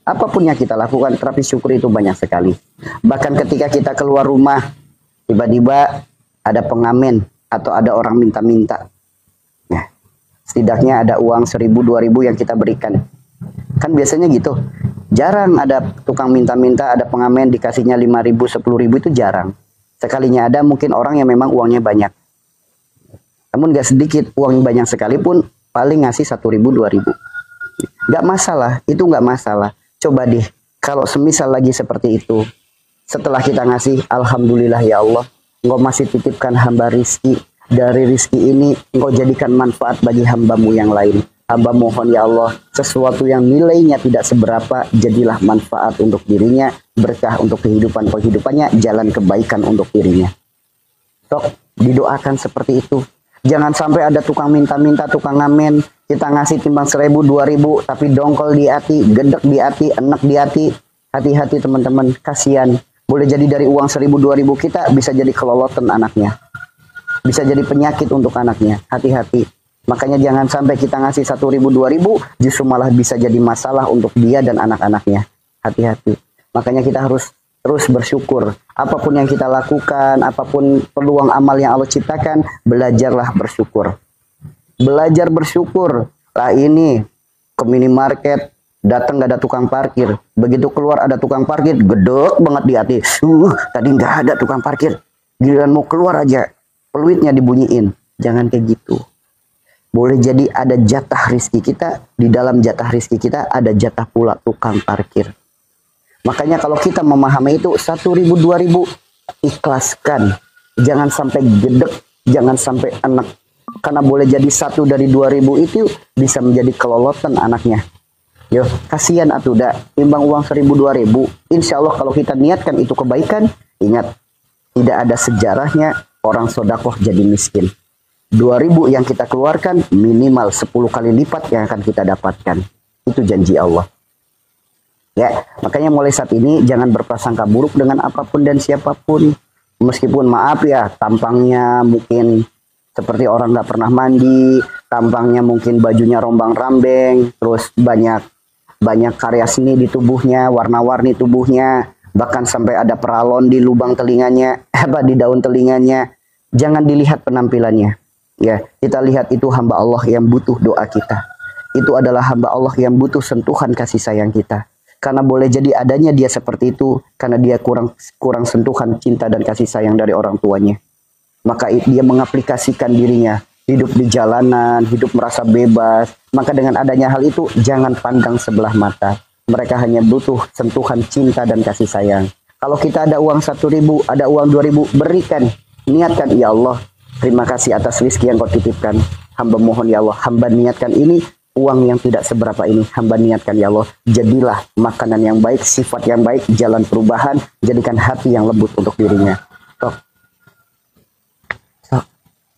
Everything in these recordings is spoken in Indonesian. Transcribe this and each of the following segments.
Apapun yang kita lakukan, terapi syukur itu banyak sekali. Bahkan ketika kita keluar rumah, tiba-tiba ada pengamen atau ada orang minta-minta. Ya, setidaknya ada uang 1.000, 2.000 yang kita berikan. Kan biasanya gitu. Jarang ada tukang minta-minta, ada pengamen dikasihnya 5.000, 10.000, itu jarang. Sekalinya ada mungkin orang yang memang uangnya banyak. Namun gak sedikit, uang banyak sekalipun paling ngasih 1.000, 2.000. Gak masalah, itu gak masalah. Coba deh, kalau semisal lagi seperti itu, setelah kita ngasih, alhamdulillah ya Allah, Engkau masih titipkan hamba rizki. Dari rizki ini, Engkau jadikan manfaat bagi hambamu yang lain. Hamba mohon ya Allah, sesuatu yang nilainya tidak seberapa, jadilah manfaat untuk dirinya, berkah untuk kehidupannya, jalan kebaikan untuk dirinya. Sok, didoakan seperti itu. Jangan sampai ada tukang minta-minta, tukang ngamen, kita ngasih timbang 1.000, 2.000, tapi dongkol di hati, gedek di hati, enek di hati. Hati-hati teman-teman, kasihan. Boleh jadi dari uang 1.000, 2.000 kita bisa jadi kelolotan anaknya. Bisa jadi penyakit untuk anaknya. Hati-hati. Makanya jangan sampai kita ngasih 1.000, 2.000, justru malah bisa jadi masalah untuk dia dan anak-anaknya. Hati-hati. Makanya kita harus terus bersyukur. Apapun yang kita lakukan, apapun peluang amal yang Allah ciptakan, belajarlah bersyukur. Belajar bersyukur. Lah ini ke minimarket, datang gak ada tukang parkir. Begitu keluar ada tukang parkir, gedek banget di hati. Tadi nggak ada tukang parkir. Giliran mau keluar aja, peluitnya dibunyiin. Jangan kayak gitu. Boleh jadi ada jatah rizki kita, di dalam jatah rizki kita ada jatah pula tukang parkir. Makanya kalau kita memahami itu 1.000, 2.000 ikhlaskan. Jangan sampai gedek, jangan sampai enak. Karena boleh jadi 1 dari 2.000 itu bisa menjadi kelolotan anaknya. Yo, kasihan atuh dah, timbang uang 1.000, 2.000. Insya Allah kalau kita niatkan itu kebaikan, ingat, tidak ada sejarahnya orang sodakoh jadi miskin. 2.000 yang kita keluarkan minimal 10 kali lipat yang akan kita dapatkan. Itu janji Allah. Ya, makanya mulai saat ini jangan berprasangka buruk dengan apapun dan siapapun. Meskipun maaf ya, tampangnya mungkin seperti orang nggak pernah mandi, tampangnya mungkin bajunya rombang-rambeng, terus banyak karya seni di tubuhnya, warna-warni tubuhnya, bahkan sampai ada peralon di lubang telinganya, di daun telinganya. Jangan dilihat penampilannya. Ya, kita lihat itu hamba Allah yang butuh doa kita. Itu adalah hamba Allah yang butuh sentuhan kasih sayang kita. Karena boleh jadi adanya dia seperti itu karena dia kurang sentuhan cinta dan kasih sayang dari orang tuanya. Maka dia mengaplikasikan dirinya hidup di jalanan, hidup merasa bebas. Maka dengan adanya hal itu jangan pandang sebelah mata. Mereka hanya butuh sentuhan cinta dan kasih sayang. Kalau kita ada uang 1.000, ada uang 2.000, berikan. Niatkan, ya Allah, terima kasih atas rezeki yang kau titipkan. Hamba mohon ya Allah, hamba niatkan ini. Uang yang tidak seberapa ini, hamba niatkan ya Allah, jadilah makanan yang baik, sifat yang baik, jalan perubahan, jadikan hati yang lembut untuk dirinya.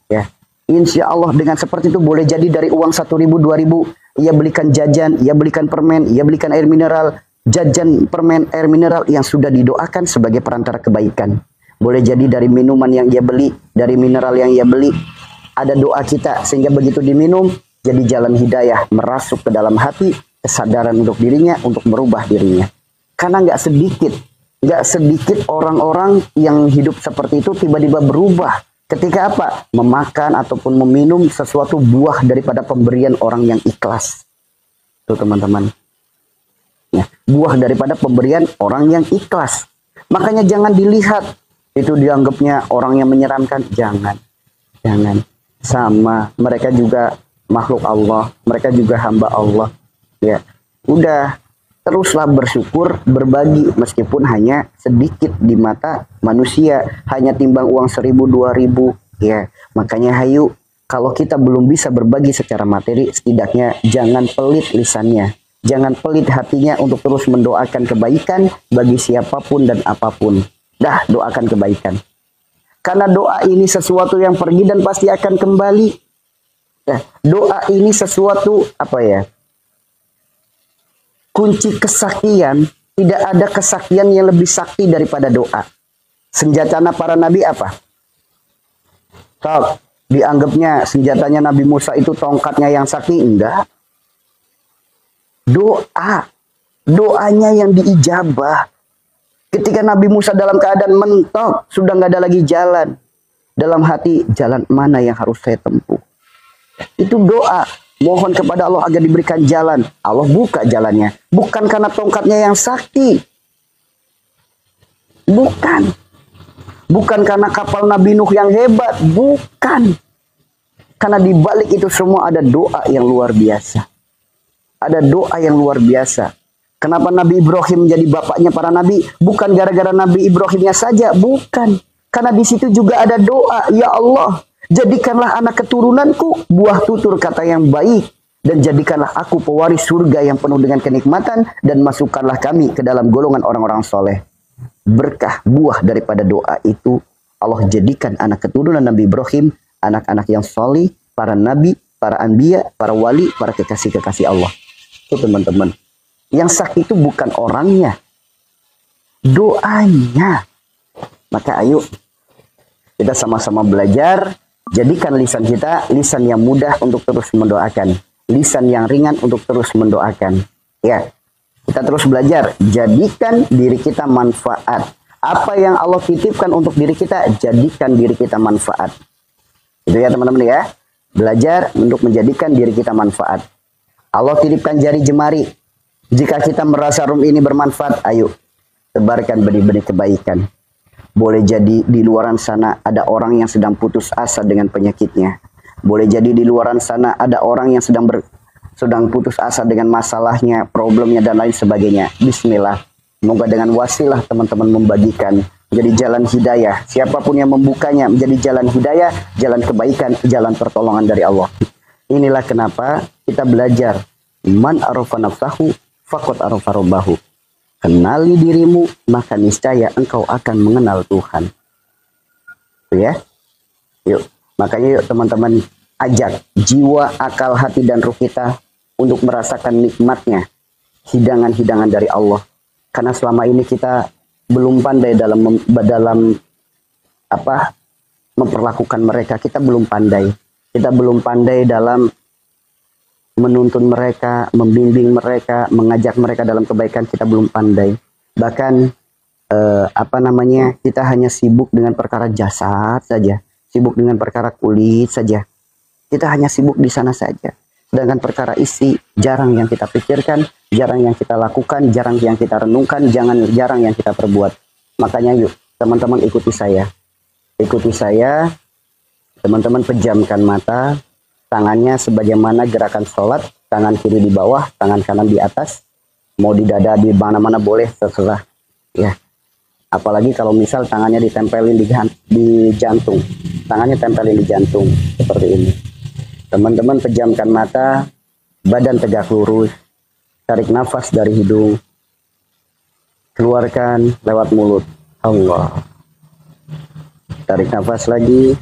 Ya, insya Allah dengan seperti itu boleh jadi dari uang 1.000, 2.000, ia belikan jajan, ia belikan permen, ia belikan air mineral, jajan, permen, air mineral yang sudah didoakan sebagai perantara kebaikan. Boleh jadi dari minuman yang ia beli, dari mineral yang ia beli, ada doa kita sehingga begitu diminum, jadi jalan hidayah merasuk ke dalam hati, kesadaran untuk dirinya, untuk merubah dirinya. Karena nggak sedikit orang-orang yang hidup seperti itu tiba-tiba berubah. Ketika apa? Memakan ataupun meminum sesuatu buah daripada pemberian orang yang ikhlas. Itu teman-teman. Ya, buah daripada pemberian orang yang ikhlas. Makanya jangan dilihat itu dianggapnya orang yang menyeramkan. Jangan. Sama mereka juga makhluk Allah, mereka juga hamba Allah. Ya, udah teruslah bersyukur, berbagi meskipun hanya sedikit di mata manusia, hanya timbang uang 1.000, 2.000. Ya, makanya hayu, kalau kita belum bisa berbagi secara materi, setidaknya jangan pelit lisannya, jangan pelit hatinya untuk terus mendoakan kebaikan bagi siapapun dan apapun. Dah, doakan kebaikan. Karena doa ini sesuatu yang pergi dan pasti akan kembali. Nah, doa ini sesuatu kunci kesaktian. Tidak ada kesaktian yang lebih sakti daripada doa. Senjata para nabi apa? Dianggapnya senjatanya Nabi Musa itu tongkatnya yang sakti? Enggak. Doa. Doanya yang diijabah. Ketika Nabi Musa dalam keadaan mentok, sudah nggak ada lagi jalan. Dalam hati, jalan mana yang harus saya tempuh? Itu doa. Mohon kepada Allah agar diberikan jalan. Allah buka jalannya. Bukan karena tongkatnya yang sakti. Bukan. Bukan karena kapal Nabi Nuh yang hebat. Bukan. Karena di balik itu semua ada doa yang luar biasa. Ada doa yang luar biasa. Kenapa Nabi Ibrahim menjadi bapaknya para nabi? Bukan gara-gara Nabi Ibrahimnya saja. Bukan. Karena di situ juga ada doa. Ya Allah, jadikanlah anak keturunanku buah tutur kata yang baik. Dan jadikanlah aku pewaris surga yang penuh dengan kenikmatan. Dan masukkanlah kami ke dalam golongan orang-orang soleh. Berkah buah daripada doa itu, Allah jadikan anak keturunan Nabi Ibrahim anak-anak yang soleh, para nabi, para anbiya, para wali, para kekasih-kekasih Allah. Itu teman-teman. Yang sakti itu bukan orangnya, doanya. Maka ayo kita sama-sama belajar. Jadikan lisan kita lisan yang mudah untuk terus mendoakan, lisan yang ringan untuk terus mendoakan. Ya, kita terus belajar. Jadikan diri kita manfaat. Apa yang Allah titipkan untuk diri kita, jadikan diri kita manfaat. Itu ya teman-teman ya. Belajar untuk menjadikan diri kita manfaat. Allah titipkan jari jemari. Jika kita merasa room ini bermanfaat, ayo tebarkan benih-benih kebaikan. Boleh jadi di luaran sana ada orang yang sedang putus asa dengan penyakitnya. Boleh jadi di luaran sana ada orang yang sedang putus asa dengan masalahnya, problemnya, dan lain sebagainya. Bismillah. Semoga dengan wasilah teman-teman membagikan menjadi jalan hidayah. Siapapun yang membukanya menjadi jalan hidayah, jalan kebaikan, jalan pertolongan dari Allah. Inilah kenapa kita belajar. Man arafa nafsahu faqad arafa rabbahu. Kenali dirimu, maka niscaya engkau akan mengenal Tuhan. Tuh ya. Yuk, makanya yuk teman-teman, ajak jiwa, akal, hati, dan ruh kita untuk merasakan nikmatnya hidangan-hidangan dari Allah. Karena selama ini kita belum pandai dalam memperlakukan mereka. Kita belum pandai. Kita belum pandai dalam menuntun mereka, membimbing mereka, mengajak mereka dalam kebaikan. Kita belum pandai. Bahkan kita hanya sibuk dengan perkara jasad saja, sibuk dengan perkara kulit saja. Kita hanya sibuk di sana saja. Sedangkan perkara isi jarang yang kita pikirkan, jarang yang kita lakukan, jarang yang kita renungkan, jarang yang kita perbuat. Makanya yuk teman-teman ikuti saya. Ikuti saya. Teman-teman pejamkan mata. Tangannya sebagaimana gerakan sholat, tangan kiri di bawah, tangan kanan di atas, mau di dada, di mana-mana boleh, terserah. Ya, apalagi kalau misal tangannya ditempelin di jantung, tangannya tempelin di jantung seperti ini. Teman-teman pejamkan mata, badan tegak lurus, tarik nafas dari hidung, keluarkan lewat mulut. Allah. Tarik nafas lagi.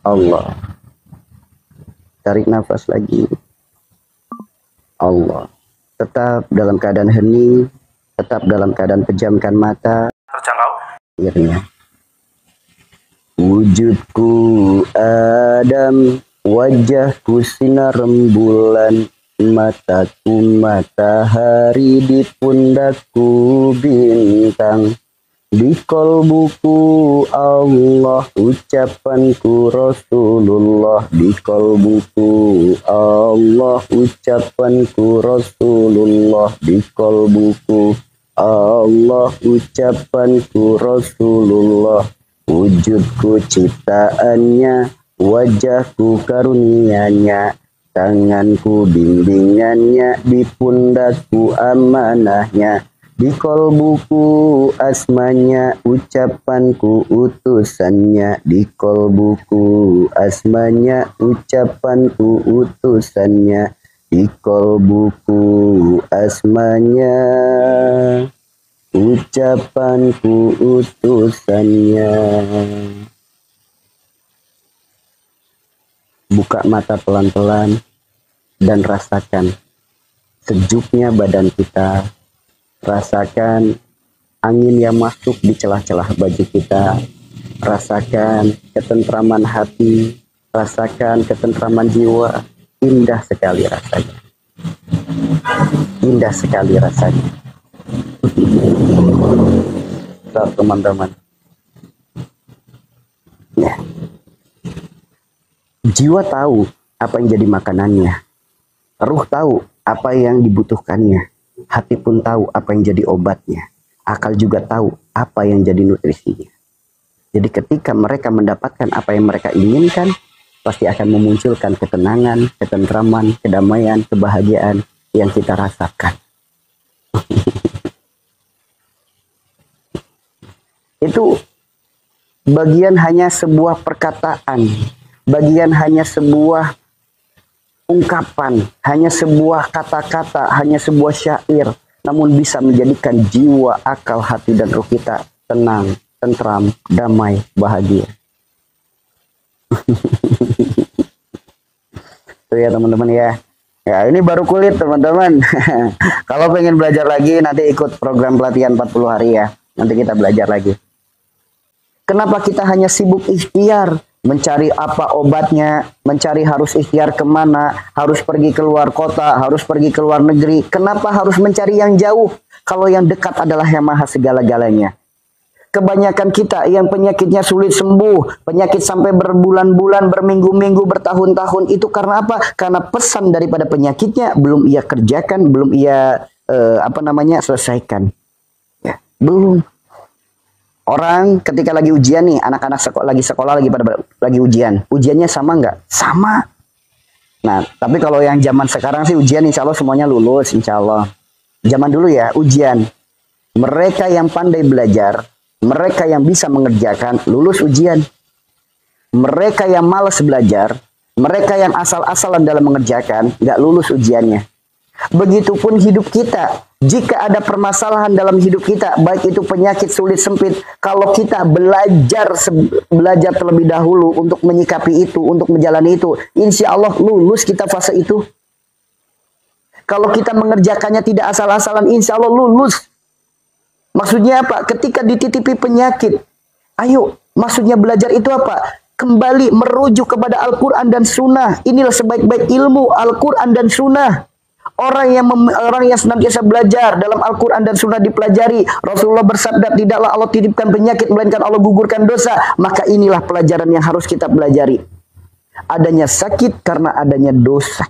Allah. Tarik nafas lagi. Allah. Tetap dalam keadaan hening, tetap dalam keadaan pejamkan mata. Terjangkau. Akhirnya. Wujudku Adam, wajahku sinar rembulan, mataku matahari, di pundakku bintang. Di kolbuku Allah, ucapanku Rasulullah. Di kolbuku Allah, ucapanku Rasulullah. Di kolbuku Allah, ucapanku Rasulullah. Wujudku ciptaannya, wajahku karunianya, tanganku bimbingannya, di pundakku amanahnya. Di kolbuku asmanya, ucapanku utusannya. Di kolbuku asmanya, ucapanku utusannya. Di kolbuku asmanya, ucapanku utusannya. Buka mata pelan-pelan dan rasakan sejuknya badan kita. Rasakan angin yang masuk di celah-celah baju kita. Rasakan ketentraman hati. Rasakan ketentraman jiwa. Indah sekali rasanya. Indah sekali rasanya. Teman-teman. Ya. Jiwa tahu apa yang jadi makanannya. Ruh tahu apa yang dibutuhkannya. Hati pun tahu apa yang jadi obatnya. Akal juga tahu apa yang jadi nutrisinya. Jadi ketika mereka mendapatkan apa yang mereka inginkan, pasti akan memunculkan ketenangan, ketentraman, kedamaian, kebahagiaan yang kita rasakan. Itu bagian hanya sebuah perkataan, bagian hanya sebuah ungkapan, hanya sebuah kata-kata, hanya sebuah syair, namun bisa menjadikan jiwa, akal, hati, dan roh kita tenang, tentram, damai, bahagia. Tuh ya teman-teman ya. Ya ini baru kulit teman-teman. Kalau pengen belajar lagi nanti ikut program pelatihan 40 hari ya. Nanti kita belajar lagi. Kenapa kita hanya sibuk ikhtiar, mencari apa obatnya, mencari harus ikhtiar kemana, harus pergi keluar kota, harus pergi ke luar negeri. Kenapa harus mencari yang jauh, kalau yang dekat adalah yang maha segala-galanya. Kebanyakan kita yang penyakitnya sulit sembuh, penyakit sampai berbulan-bulan, berminggu-minggu, bertahun-tahun, itu karena apa? Karena pesan daripada penyakitnya belum ia kerjakan, belum ia selesaikan. Ya, belum. Orang ketika lagi ujian nih, anak-anak sekolah lagi ujian. Ujiannya sama nggak? Sama. Nah, tapi kalau yang zaman sekarang sih ujian insya Allah semuanya lulus, insya Allah. Zaman dulu ya, ujian. Mereka yang pandai belajar, mereka yang bisa mengerjakan, lulus ujian. Mereka yang malas belajar, mereka yang asal-asalan dalam mengerjakan, nggak lulus ujiannya. Begitupun hidup kita. Jika ada permasalahan dalam hidup kita, baik itu penyakit sulit sempit, kalau kita belajar terlebih dahulu untuk menyikapi itu, untuk menjalani itu, insya Allah lulus kita fase itu. Kalau kita mengerjakannya tidak asal-asalan, insya Allah lulus. Maksudnya apa? Ketika dititipi penyakit, ayo, maksudnya belajar itu apa? Kembali merujuk kepada Al-Quran dan Sunnah. Inilah sebaik-baik ilmu, Al-Quran dan Sunnah. Orang yang senantiasa belajar dalam Al-Quran dan Sunnah dipelajari. Rasulullah bersabda, tidaklah Allah titipkan penyakit, melainkan Allah gugurkan dosa. Maka inilah pelajaran yang harus kita pelajari. Adanya sakit karena adanya dosa.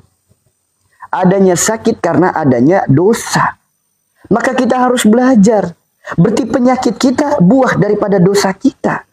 Adanya sakit karena adanya dosa. Maka kita harus belajar. Berarti penyakit kita buah daripada dosa kita.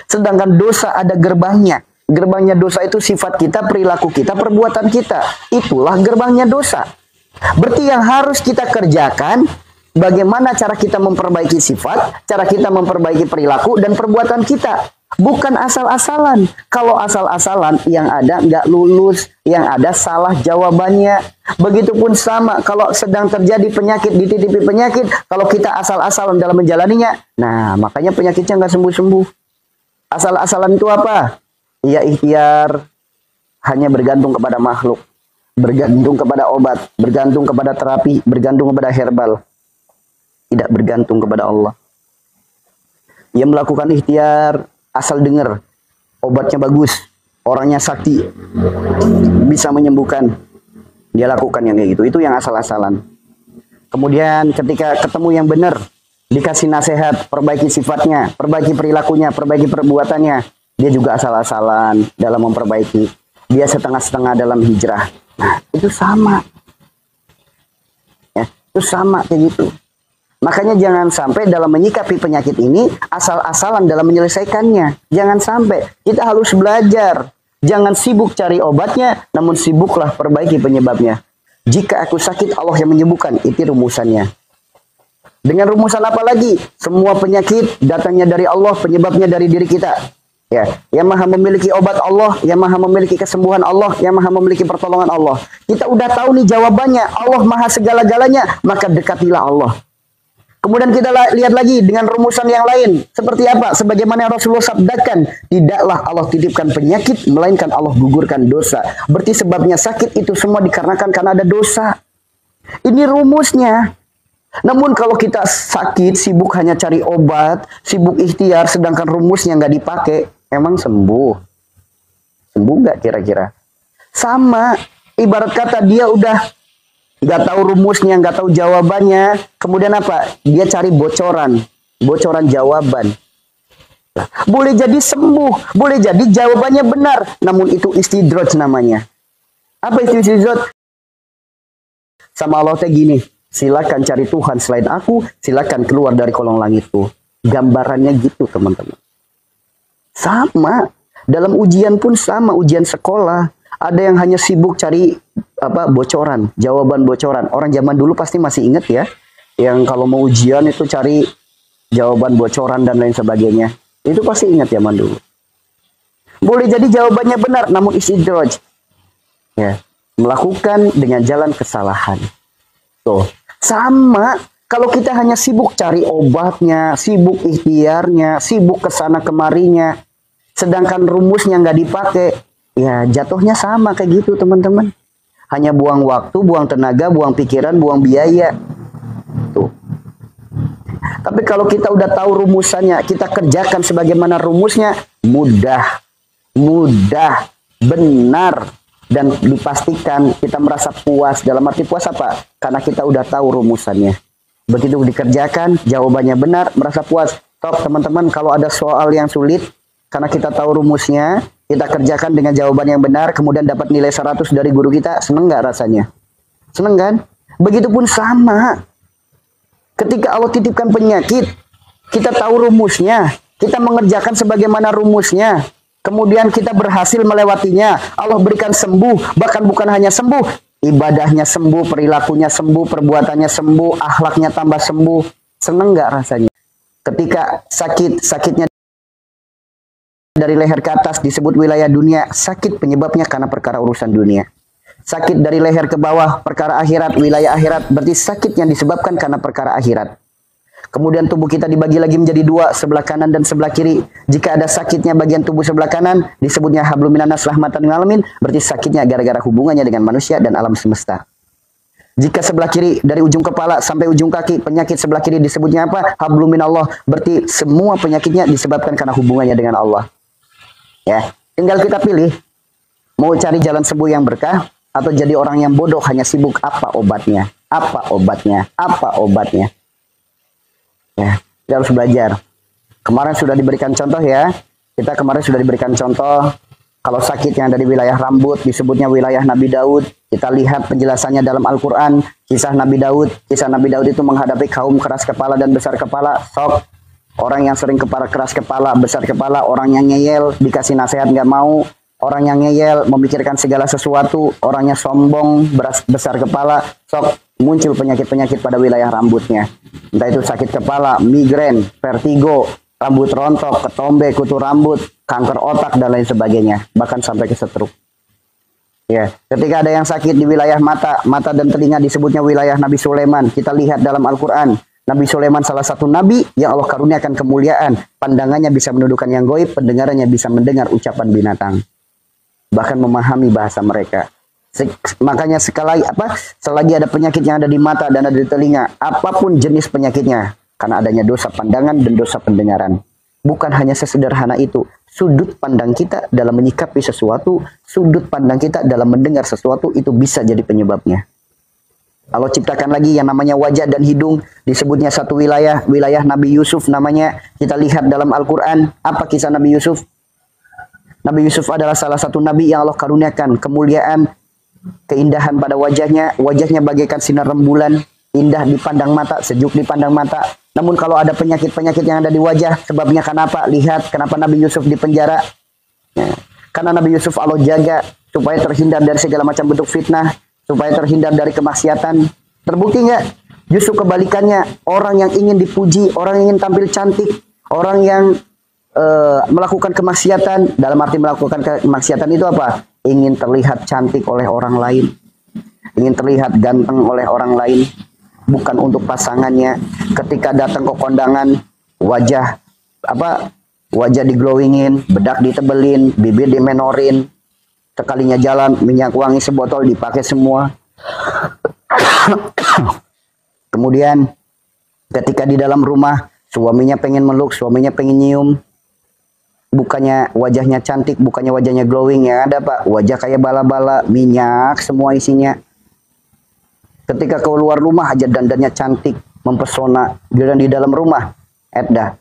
Sedangkan dosa ada gerbangnya. Gerbangnya dosa itu sifat kita, perilaku kita, perbuatan kita. Itulah gerbangnya dosa. Berarti yang harus kita kerjakan, bagaimana cara kita memperbaiki sifat, cara kita memperbaiki perilaku dan perbuatan kita. Bukan asal-asalan. Kalau asal-asalan, yang ada nggak lulus, yang ada salah jawabannya. Begitupun sama, kalau sedang terjadi penyakit, dititipi penyakit, kalau kita asal-asalan dalam menjalaninya, nah makanya penyakitnya nggak sembuh-sembuh. Asal-asalan itu apa? Ya ikhtiar, hanya bergantung kepada makhluk. Bergantung kepada obat, bergantung kepada terapi, bergantung kepada herbal. Tidak bergantung kepada Allah. Ia melakukan ikhtiar, asal dengar, obatnya bagus, orangnya sakti, bisa menyembuhkan. Dia lakukan yang kayak gitu, itu yang asal-asalan. Kemudian ketika ketemu yang benar, dikasih nasihat, perbaiki sifatnya, perbaiki perilakunya, perbaiki perbuatannya. Dia juga asal-asalan dalam memperbaiki. Dia setengah-setengah dalam hijrah. Nah, itu sama. Ya, itu sama kayak gitu. Makanya jangan sampai dalam menyikapi penyakit ini asal-asalan dalam menyelesaikannya. Jangan sampai. Kita harus belajar. Jangan sibuk cari obatnya, namun sibuklah perbaiki penyebabnya. Jika aku sakit, Allah yang menyembuhkan. Itu rumusannya. Dengan rumusan apa lagi? Semua penyakit datangnya dari Allah, penyebabnya dari diri kita. Ya, yang maha memiliki obat Allah, yang maha memiliki kesembuhan Allah, yang maha memiliki pertolongan Allah. Kita udah tahu nih jawabannya, Allah maha segala-galanya, maka dekatilah Allah. Kemudian kita lihat lagi dengan rumusan yang lain. Seperti apa? Sebagaimana Rasulullah sabdakan, tidaklah Allah titipkan penyakit, melainkan Allah gugurkan dosa. Berarti sebabnya sakit itu semua dikarenakan karena ada dosa. Ini rumusnya. Namun kalau kita sakit, sibuk hanya cari obat, sibuk ikhtiar, sedangkan rumusnya nggak dipakai, emang sembuh? Sembuh nggak kira-kira? Sama, ibarat kata dia udah nggak tahu rumusnya, nggak tahu jawabannya. Kemudian apa? Dia cari bocoran jawaban. Boleh jadi sembuh, boleh jadi jawabannya benar, namun itu istidraj namanya. Apa itu istidraj? Sama Allah teh gini, silakan cari Tuhan selain aku, silakan keluar dari kolong langitku. Gambarannya gitu teman-teman. Sama, dalam ujian pun sama, ujian sekolah. Ada yang hanya sibuk cari bocoran, jawaban bocoran. Orang zaman dulu pasti masih ingat ya, yang kalau mau ujian itu cari jawaban bocoran dan lain sebagainya. Itu pasti ingat zaman dulu. Boleh jadi jawabannya benar, namun istidraj. Ya, melakukan dengan jalan kesalahan. Tuh, sama. Kalau kita hanya sibuk cari obatnya, sibuk ikhtiarnya, sibuk kesana kemarinya, sedangkan rumusnya nggak dipakai, ya jatuhnya sama kayak gitu teman-teman. Hanya buang waktu, buang tenaga, buang pikiran, buang biaya. Tuh. Tapi kalau kita udah tahu rumusannya, kita kerjakan sebagaimana rumusnya, mudah, benar, dan dipastikan kita merasa puas. Dalam arti puas apa? Karena kita udah tahu rumusannya. Begitu dikerjakan, jawabannya benar, merasa puas. Top teman-teman, kalau ada soal yang sulit, karena kita tahu rumusnya, kita kerjakan dengan jawaban yang benar, kemudian dapat nilai 100 dari guru kita, seneng nggak rasanya? Seneng kan? Begitupun sama. Ketika Allah titipkan penyakit, kita tahu rumusnya, kita mengerjakan sebagaimana rumusnya, kemudian kita berhasil melewatinya, Allah berikan sembuh, bahkan bukan hanya sembuh, ibadahnya sembuh, perilakunya sembuh, perbuatannya sembuh, akhlaknya tambah sembuh. Seneng nggak rasanya? Ketika sakitnya dari leher ke atas disebut wilayah dunia, sakit penyebabnya karena perkara urusan dunia. Sakit dari leher ke bawah, perkara akhirat, wilayah akhirat, berarti sakit yang disebabkan karena perkara akhirat. Kemudian tubuh kita dibagi lagi menjadi dua, sebelah kanan dan sebelah kiri. Jika ada sakitnya bagian tubuh sebelah kanan, disebutnya hablum minanas rahmatan lil alamin, berarti sakitnya gara-gara hubungannya dengan manusia dan alam semesta. Jika sebelah kiri dari ujung kepala sampai ujung kaki, penyakit sebelah kiri disebutnya apa? Hablum minallah, berarti semua penyakitnya disebabkan karena hubungannya dengan Allah. Ya, tinggal kita pilih mau cari jalan sembuh yang berkah atau jadi orang yang bodoh hanya sibuk apa obatnya. Ya, kita harus belajar. Kemarin sudah diberikan contoh ya. Kita kemarin sudah diberikan contoh kalau sakit yang ada di wilayah rambut disebutnya wilayah Nabi Daud. Kita lihat penjelasannya dalam Al-Qur'an, kisah Nabi Daud. Kisah Nabi Daud itu menghadapi kaum keras kepala dan besar kepala. Sok orang yang sering keras kepala, besar kepala, orang yang ngeyel, dikasih nasihat nggak mau, orang yang ngeyel, memikirkan segala sesuatu, orangnya sombong, besar kepala, sok muncul penyakit-penyakit pada wilayah rambutnya. Entah itu sakit kepala, migrain, vertigo, rambut rontok, ketombe, kutu rambut, kanker otak, dan lain sebagainya. Bahkan sampai ke stroke. Ya, ketika ada yang sakit di wilayah mata dan telinga disebutnya wilayah Nabi Sulaiman. Kita lihat dalam Al-Quran. Nabi Sulaiman salah satu nabi yang Allah karuniakan kemuliaan. Pandangannya bisa menundukkan yang goib, pendengarannya bisa mendengar ucapan binatang. Bahkan memahami bahasa mereka. Makanya selagi ada penyakit yang ada di mata dan ada di telinga, apapun jenis penyakitnya, karena adanya dosa pandangan dan dosa pendengaran. Bukan hanya sesederhana itu. Sudut pandang kita dalam menyikapi sesuatu, sudut pandang kita dalam mendengar sesuatu, itu bisa jadi penyebabnya. Allah ciptakan lagi yang namanya wajah dan hidung, disebutnya satu wilayah Nabi Yusuf namanya. Kita lihat dalam Al-Quran, apa kisah Nabi Yusuf? Nabi Yusuf adalah salah satu nabi yang Allah karuniakan kemuliaan, keindahan pada wajahnya. Wajahnya bagaikan sinar rembulan, indah dipandang mata, sejuk dipandang mata. Namun kalau ada penyakit-penyakit yang ada di wajah, sebabnya kenapa? Lihat kenapa Nabi Yusuf dipenjara. Ya. Karena Nabi Yusuf Allah jaga supaya terhindar dari segala macam bentuk fitnah, supaya terhindar dari kemaksiatan. Terbukti nggak? Justru kebalikannya, orang yang ingin dipuji, orang yang ingin tampil cantik, orang yang melakukan kemaksiatan, dalam arti melakukan kemaksiatan itu apa? Ingin terlihat cantik oleh orang lain, ingin terlihat ganteng oleh orang lain, bukan untuk pasangannya. Ketika datang ke kondangan, wajah diglowingin, bedak ditebelin, bibir dimenorin, sekalinya jalan minyak wangi sebotol dipakai semua. Kemudian ketika di dalam rumah, suaminya pengen meluk, suaminya pengen nyium, bukannya wajahnya cantik, bukannya wajahnya glowing, ya ada pak, wajah kayak bala-bala, minyak semua isinya. Ketika keluar rumah aja dandannya cantik, mempesona. Giliran di dalam rumah, dah.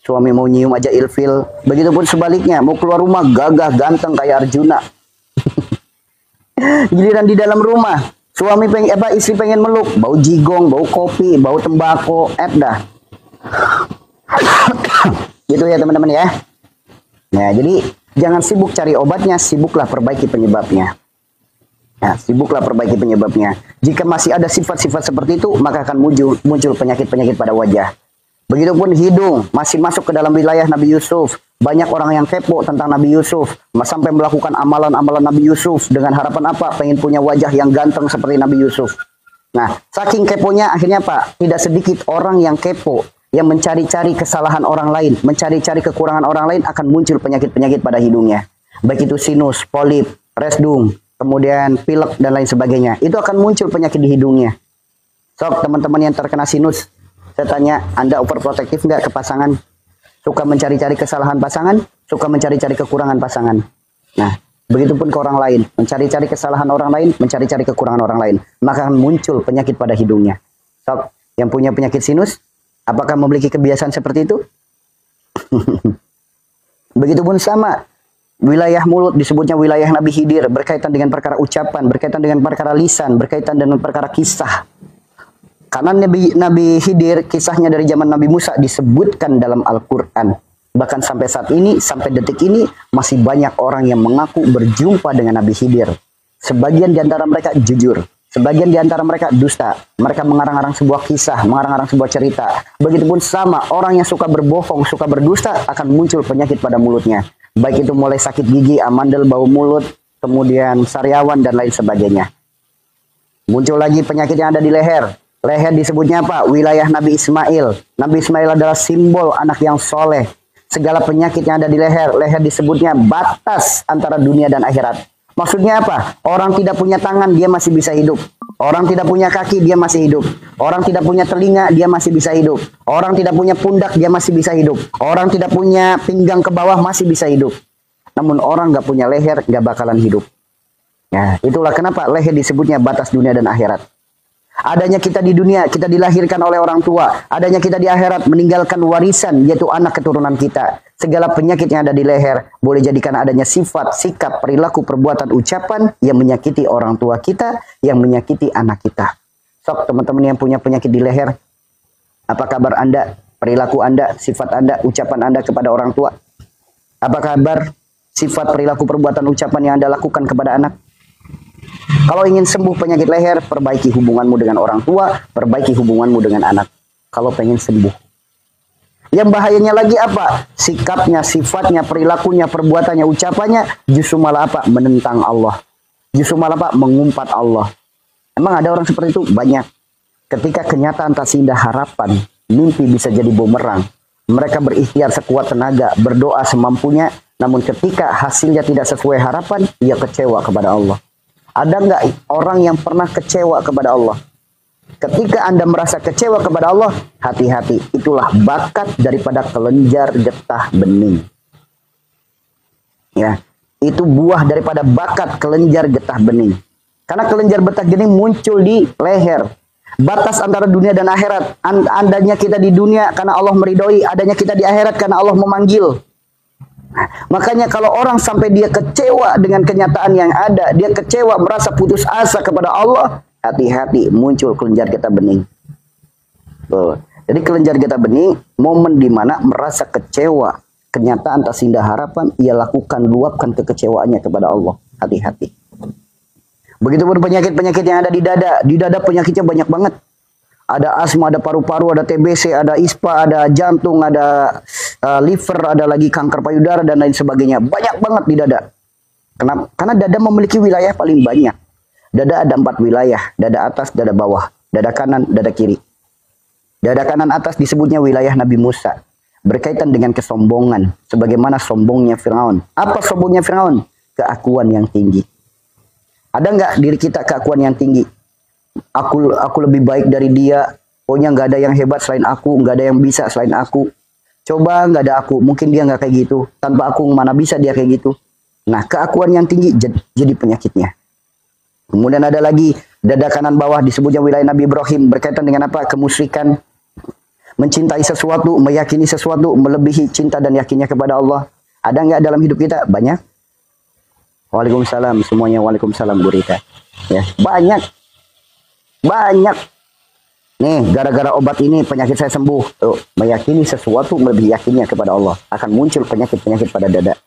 Suami mau nyium aja ilfil. Begitupun sebaliknya, mau keluar rumah gagah ganteng kayak Arjuna. Giliran di dalam rumah, suami pengen istri pengen meluk, bau jigong, bau kopi, bau tembakau, dah. Gitu ya teman-teman ya. Nah, jadi jangan sibuk cari obatnya, sibuklah perbaiki penyebabnya. Nah, sibuklah perbaiki penyebabnya. Jika masih ada sifat-sifat seperti itu, maka akan muncul penyakit-penyakit pada wajah. Begitupun hidung, masih masuk ke dalam wilayah Nabi Yusuf. Banyak orang yang kepo tentang Nabi Yusuf, sampai melakukan amalan-amalan Nabi Yusuf dengan harapan apa? Pengen punya wajah yang ganteng seperti Nabi Yusuf. Nah, saking keponya akhirnya apa? Tidak sedikit orang yang kepo, yang mencari-cari kesalahan orang lain, mencari-cari kekurangan orang lain, akan muncul penyakit-penyakit pada hidungnya. Baik itu sinus, polip, resdung, kemudian pilek dan lain sebagainya. Itu akan muncul penyakit di hidungnya. Sok teman-teman yang terkena sinus, saya tanya, Anda overprotektif nggak ke pasangan? Suka mencari-cari kesalahan pasangan? Suka mencari-cari kekurangan pasangan? Nah, begitupun ke orang lain. Mencari-cari kesalahan orang lain, mencari-cari kekurangan orang lain. Maka akan muncul penyakit pada hidungnya. Sok, yang punya penyakit sinus, apakah memiliki kebiasaan seperti itu? Begitupun sama. Wilayah mulut disebutnya wilayah Nabi Khidir, berkaitan dengan perkara ucapan, berkaitan dengan perkara lisan, berkaitan dengan perkara kisah. Karena Nabi Khidir, kisahnya dari zaman Nabi Musa disebutkan dalam Al-Quran. Bahkan sampai saat ini, sampai detik ini, masih banyak orang yang mengaku berjumpa dengan Nabi Khidir. Sebagian di antara mereka jujur, sebagian di antara mereka dusta. Mereka mengarang-arang sebuah kisah, mengarang-arang sebuah cerita. Begitupun sama, orang yang suka berbohong, suka berdusta, akan muncul penyakit pada mulutnya. Baik itu mulai sakit gigi, amandel, bau mulut, kemudian sariawan, dan lain sebagainya. Muncul lagi penyakit yang ada di leher. Leher disebutnya apa? Wilayah Nabi Ismail. Nabi Ismail adalah simbol anak yang soleh. Segala penyakit yang ada di leher. Leher disebutnya batas antara dunia dan akhirat. Maksudnya apa? Orang tidak punya tangan, dia masih bisa hidup. Orang tidak punya kaki, dia masih hidup. Orang tidak punya telinga, dia masih bisa hidup. Orang tidak punya pundak, dia masih bisa hidup. Orang tidak punya pinggang ke bawah, masih bisa hidup. Namun orang nggak punya leher, nggak bakalan hidup. Ya, itulah kenapa leher disebutnya batas dunia dan akhirat. Adanya kita di dunia, kita dilahirkan oleh orang tua. Adanya kita di akhirat, meninggalkan warisan, yaitu anak keturunan kita. Segala penyakit yang ada di leher, boleh jadikan adanya sifat, sikap, perilaku, perbuatan, ucapan yang menyakiti orang tua kita, yang menyakiti anak kita. Sok teman-teman yang punya penyakit di leher, apa kabar Anda, perilaku Anda, sifat Anda, ucapan Anda kepada orang tua? Apa kabar sifat, perilaku, perbuatan, ucapan yang Anda lakukan kepada anak? Kalau ingin sembuh penyakit leher, perbaiki hubunganmu dengan orang tua, perbaiki hubunganmu dengan anak. Kalau pengen sembuh. Yang bahayanya lagi apa? Sikapnya, sifatnya, perilakunya, perbuatannya, ucapannya, justru malah apa? Menentang Allah. Justru malah apa? Mengumpat Allah. Emang ada orang seperti itu? Banyak. Ketika kenyataan tak seindah harapan, mimpi bisa jadi bumerang. Mereka berikhtiar sekuat tenaga, berdoa semampunya, namun ketika hasilnya tidak sesuai harapan, ia kecewa kepada Allah. Ada nggak orang yang pernah kecewa kepada Allah? Ketika Anda merasa kecewa kepada Allah, hati-hati. Itulah bakat daripada kelenjar getah bening. Ya, itu buah daripada bakat kelenjar getah bening. Karena kelenjar getah bening muncul di leher. Batas antara dunia dan akhirat. Adanya kita di dunia karena Allah meridhoi, adanya kita di akhirat karena Allah memanggil. Makanya kalau orang sampai dia kecewa dengan kenyataan yang ada, dia kecewa, merasa putus asa kepada Allah, hati-hati, muncul kelenjar getah bening. Jadi kelenjar getah bening, momen dimana merasa kecewa, kenyataan tak seindah harapan, ia lakukan, luapkan kekecewaannya kepada Allah. Hati-hati. Begitupun penyakit-penyakit yang ada di dada. Di dada penyakitnya banyak banget. Ada asma, ada paru-paru, ada TBC, ada ISPA, ada jantung, ada liver, ada lagi kanker payudara, dan lain sebagainya. Banyak banget di dada. Kenapa? Karena dada memiliki wilayah paling banyak. Dada ada 4 wilayah. Dada atas, dada bawah. Dada kanan, dada kiri. Dada kanan atas disebutnya wilayah Nabi Musa. Berkaitan dengan kesombongan. Sebagaimana sombongnya Fir'aun. Apa sombongnya Fir'aun? Keakuan yang tinggi. Ada nggak diri kita keakuan yang tinggi? Aku lebih baik dari dia. Pokoknya nggak ada yang hebat selain aku, nggak ada yang bisa selain aku. Coba nggak ada aku, mungkin dia nggak kayak gitu. Tanpa aku mana bisa dia kayak gitu. Nah, keakuan yang tinggi jadi penyakitnya. Kemudian ada lagi dada kanan bawah disebutnya wilayah Nabi Ibrahim, berkaitan dengan apa? Kemusyrikan, mencintai sesuatu, meyakini sesuatu, melebihi cinta dan yakinnya kepada Allah. Ada nggak dalam hidup kita? Banyak. Waalaikumsalam semuanya, waalaikumsalam Bu Rita. Ya, banyak. Banyak. Nih, gara-gara obat ini penyakit saya sembuh. Tuh, meyakini sesuatu melebihi yakinnya kepada Allah, akan muncul penyakit-penyakit pada dada.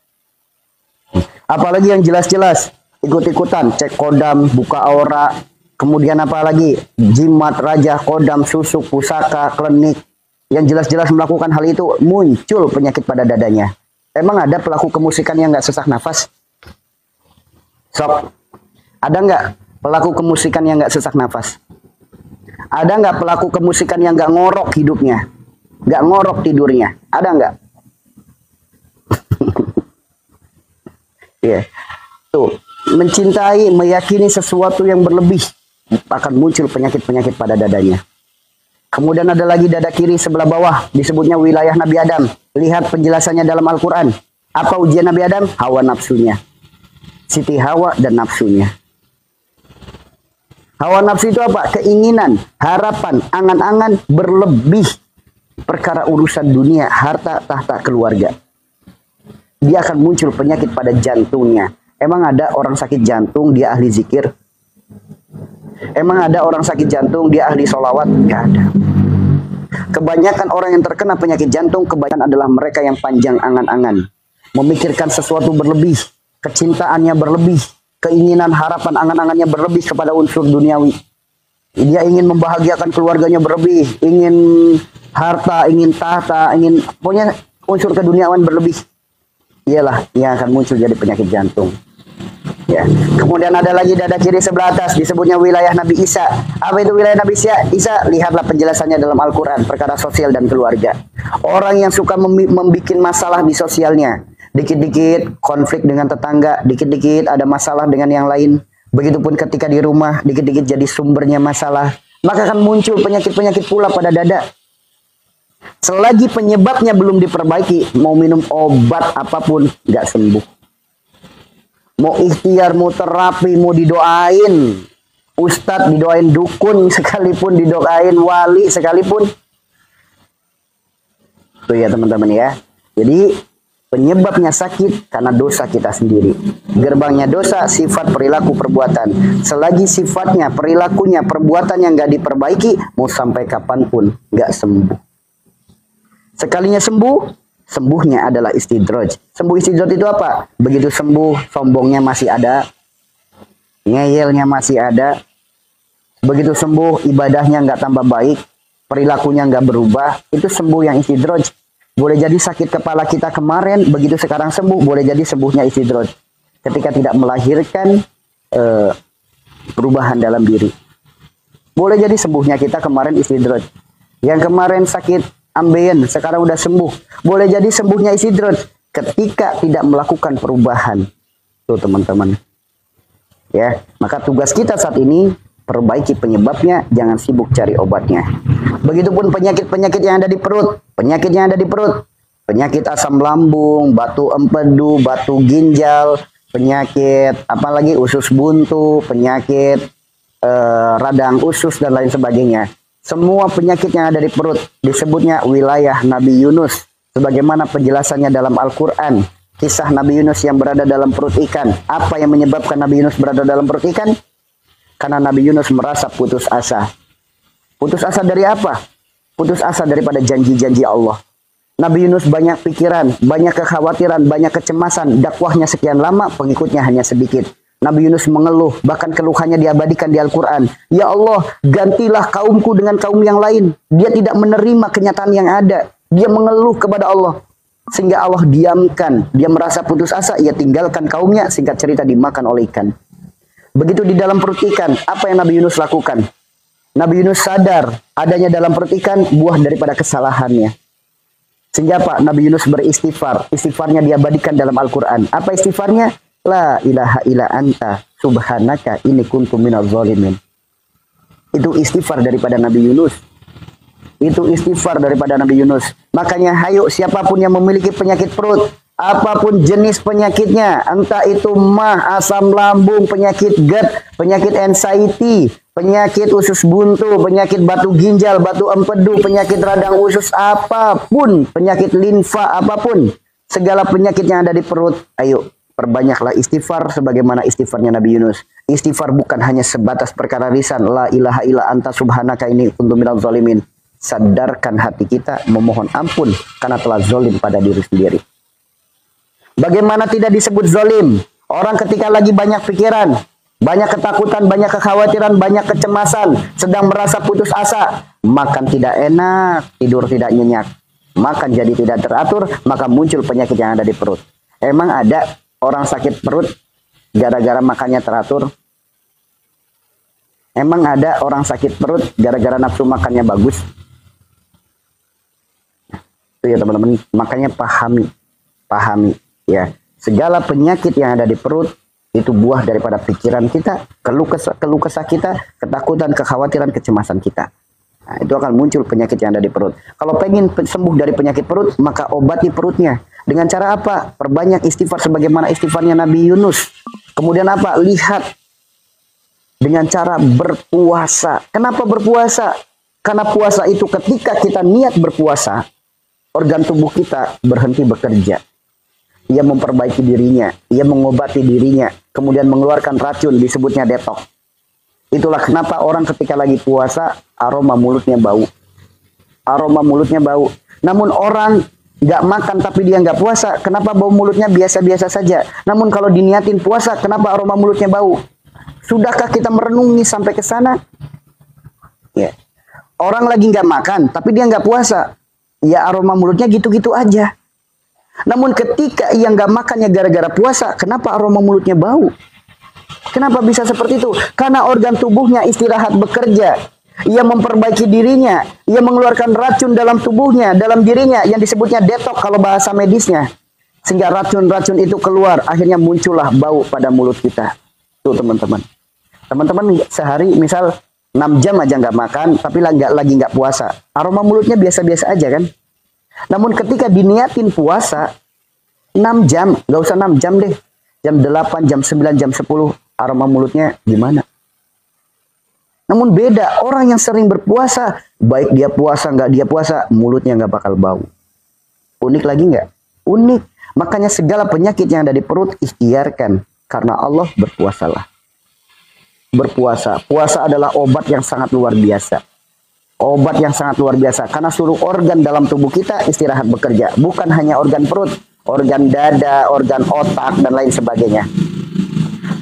Apalagi yang jelas-jelas ikut-ikutan cek kodam, buka aura, kemudian apa lagi? Jimat, raja, kodam, susuk, pusaka, klinik. Yang jelas-jelas melakukan hal itu, muncul penyakit pada dadanya. Emang ada pelaku kemusikan yang nggak sesak nafas? Sob, ada nggak pelaku kemusikan yang nggak sesak nafas? Ada nggak pelaku kemusikan yang nggak ngorok hidupnya? Nggak ngorok tidurnya? Ada nggak? Iya. Tuh, mencintai, meyakini sesuatu yang berlebih, akan muncul penyakit-penyakit pada dadanya. Kemudian ada lagi dada kiri sebelah bawah, disebutnya wilayah Nabi Adam. Lihat penjelasannya dalam Al-Quran. Apa ujian Nabi Adam? Hawa nafsunya. Siti Hawa dan nafsunya. Hawa nafsu itu apa? Keinginan, harapan, angan-angan berlebih. Perkara urusan dunia, harta, tahta, keluarga. Dia akan muncul penyakit pada jantungnya. Emang ada orang sakit jantung, dia ahli zikir? Emang ada orang sakit jantung, dia ahli sholawat? Gak ada. Kebanyakan orang yang terkena penyakit jantung, kebanyakan adalah mereka yang panjang angan-angan. Memikirkan sesuatu berlebih. Kecintaannya berlebih. Keinginan, harapan, angan-angannya berlebih kepada unsur duniawi. Dia ingin membahagiakan keluarganya berlebih. Ingin harta, ingin tahta, ingin... Pokoknya unsur keduniawan berlebih. Ialah yang akan muncul jadi penyakit jantung. Ya. Kemudian ada lagi dada kiri sebelah atas, disebutnya wilayah Nabi Isa. Apa itu wilayah Nabi Isa? Lihatlah penjelasannya dalam Al-Quran, perkara sosial dan keluarga. Orang yang suka membuat masalah di sosialnya. Dikit-dikit konflik dengan tetangga, dikit-dikit ada masalah dengan yang lain. Begitupun ketika di rumah, dikit-dikit jadi sumbernya masalah. Maka akan muncul penyakit-penyakit pula pada dada. Selagi penyebabnya belum diperbaiki, mau minum obat apapun, nggak sembuh. Mau ikhtiar, mau terapi, mau didoain. Ustadz didoain dukun sekalipun, didoain wali sekalipun. Tuh ya teman-teman ya. Jadi penyebabnya sakit karena dosa kita sendiri. Gerbangnya dosa, sifat, perilaku, perbuatan. Selagi sifatnya, perilakunya, perbuatan yang nggak diperbaiki, mau sampai kapanpun nggak sembuh. Sekalinya sembuh, sembuhnya adalah istidraj. Sembuh istidraj itu apa? Begitu sembuh, sombongnya masih ada, ngeyelnya masih ada. Begitu sembuh, ibadahnya nggak tambah baik, perilakunya nggak berubah, itu sembuh yang istidraj. Boleh jadi sakit kepala kita kemarin, begitu sekarang sembuh, boleh jadi sembuhnya istidraj. Ketika tidak melahirkan perubahan dalam diri. Boleh jadi sembuhnya kita kemarin istidraj. Yang kemarin sakit ambeien, sekarang udah sembuh. Boleh jadi sembuhnya istidraj ketika tidak melakukan perubahan. Tuh teman-teman. Ya, maka tugas kita saat ini perbaiki penyebabnya, jangan sibuk cari obatnya. Begitupun penyakit-penyakit yang ada di perut. Penyakit yang ada di perut. Penyakit asam lambung, batu empedu, batu ginjal, penyakit apalagi usus buntu, penyakit radang usus dan lain sebagainya. Semua penyakit yang ada di perut disebutnya wilayah Nabi Yunus. Sebagaimana penjelasannya dalam Al-Quran. Kisah Nabi Yunus yang berada dalam perut ikan. Apa yang menyebabkan Nabi Yunus berada dalam perut ikan? Karena Nabi Yunus merasa putus asa. Putus asa dari apa? Putus asa daripada janji-janji Allah. Nabi Yunus banyak pikiran, banyak kekhawatiran, banyak kecemasan. Dakwahnya sekian lama, pengikutnya hanya sedikit. Nabi Yunus mengeluh, bahkan keluhannya diabadikan di Al-Quran. Ya Allah, gantilah kaumku dengan kaum yang lain. Dia tidak menerima kenyataan yang ada. Dia mengeluh kepada Allah. Sehingga Allah diamkan. Dia merasa putus asa, ia tinggalkan kaumnya. Singkat cerita dimakan oleh ikan. Begitu di dalam perut ikan, apa yang Nabi Yunus lakukan? Nabi Yunus sadar adanya dalam perut ikan buah daripada kesalahannya. Sehingga apa? Nabi Yunus beristighfar. Istighfarnya diabadikan dalam Al-Quran. Apa istighfarnya? La ilaha illa anta subhanaka inni kuntu minadz zalimin. Itu istighfar daripada Nabi Yunus. Itu istighfar daripada Nabi Yunus. Makanya hayo siapapun yang memiliki penyakit perut, apapun jenis penyakitnya, entah itu mah, asam lambung, penyakit GERD, penyakit anxiety, penyakit usus buntu, penyakit batu ginjal, batu empedu, penyakit radang usus, apapun, penyakit limfa, apapun, segala penyakit yang ada di perut, ayo perbanyaklah istighfar sebagaimana istighfarnya Nabi Yunus. Istighfar bukan hanya sebatas perkara lisan, la ilaha illa anta subhanaka inni kuntu minadz zalimin. Sadarkan hati kita memohon ampun karena telah zalim pada diri sendiri. Bagaimana tidak disebut zalim? Orang ketika lagi banyak pikiran, banyak ketakutan, banyak kekhawatiran, banyak kecemasan, sedang merasa putus asa, makan tidak enak, tidur tidak nyenyak, makan jadi tidak teratur, maka muncul penyakit yang ada di perut. Emang ada orang sakit perut gara-gara makannya teratur? Emang ada orang sakit perut gara-gara nafsu makannya bagus? Itu ya teman-teman, makanya pahami ya. Segala penyakit yang ada di perut itu buah daripada pikiran kita, keluh kesah kita, ketakutan, kekhawatiran, kecemasan kita. Nah, itu akan muncul penyakit yang ada di perut. Kalau pengen sembuh dari penyakit perut, maka obati perutnya. Dengan cara apa? Perbanyak istighfar sebagaimana istighfarnya Nabi Yunus. Kemudian apa? Lihat dengan cara berpuasa. Kenapa berpuasa? Karena puasa itu ketika kita niat berpuasa, organ tubuh kita berhenti bekerja. Ia memperbaiki dirinya, ia mengobati dirinya, kemudian mengeluarkan racun, disebutnya detox. Itulah kenapa orang ketika lagi puasa, aroma mulutnya bau. Aroma mulutnya bau. Namun orang nggak makan tapi dia nggak puasa, kenapa bau mulutnya biasa-biasa saja? Namun kalau diniatin puasa, kenapa aroma mulutnya bau? Sudahkah kita merenungi sampai ke sana? Ya. Orang lagi nggak makan tapi dia nggak puasa, ya aroma mulutnya gitu-gitu aja. Namun ketika ia nggak makannya gara-gara puasa, kenapa aroma mulutnya bau? Kenapa bisa seperti itu? Karena organ tubuhnya istirahat bekerja. Ia memperbaiki dirinya. Ia mengeluarkan racun dalam tubuhnya, dalam dirinya, yang disebutnya detox kalau bahasa medisnya. Sehingga racun-racun itu keluar. Akhirnya muncullah bau pada mulut kita. Tuh teman-teman. Teman-teman sehari misal 6 jam aja nggak makan, tapi lagi nggak puasa. Aroma mulutnya biasa-biasa aja kan? Namun ketika diniatin puasa 6 jam, nggak usah 6 jam deh. Jam 8, jam 9, jam 10, aroma mulutnya gimana? Namun beda, orang yang sering berpuasa, baik dia puasa nggak dia puasa, mulutnya nggak bakal bau. Unik lagi nggak? Unik. Makanya segala penyakit yang ada di perut ikhtiarkan. Karena Allah berpuasalah. Berpuasa. Puasa adalah obat yang sangat luar biasa. Obat yang sangat luar biasa. Karena seluruh organ dalam tubuh kita istirahat bekerja. Bukan hanya organ perut. Organ dada, organ otak, dan lain sebagainya.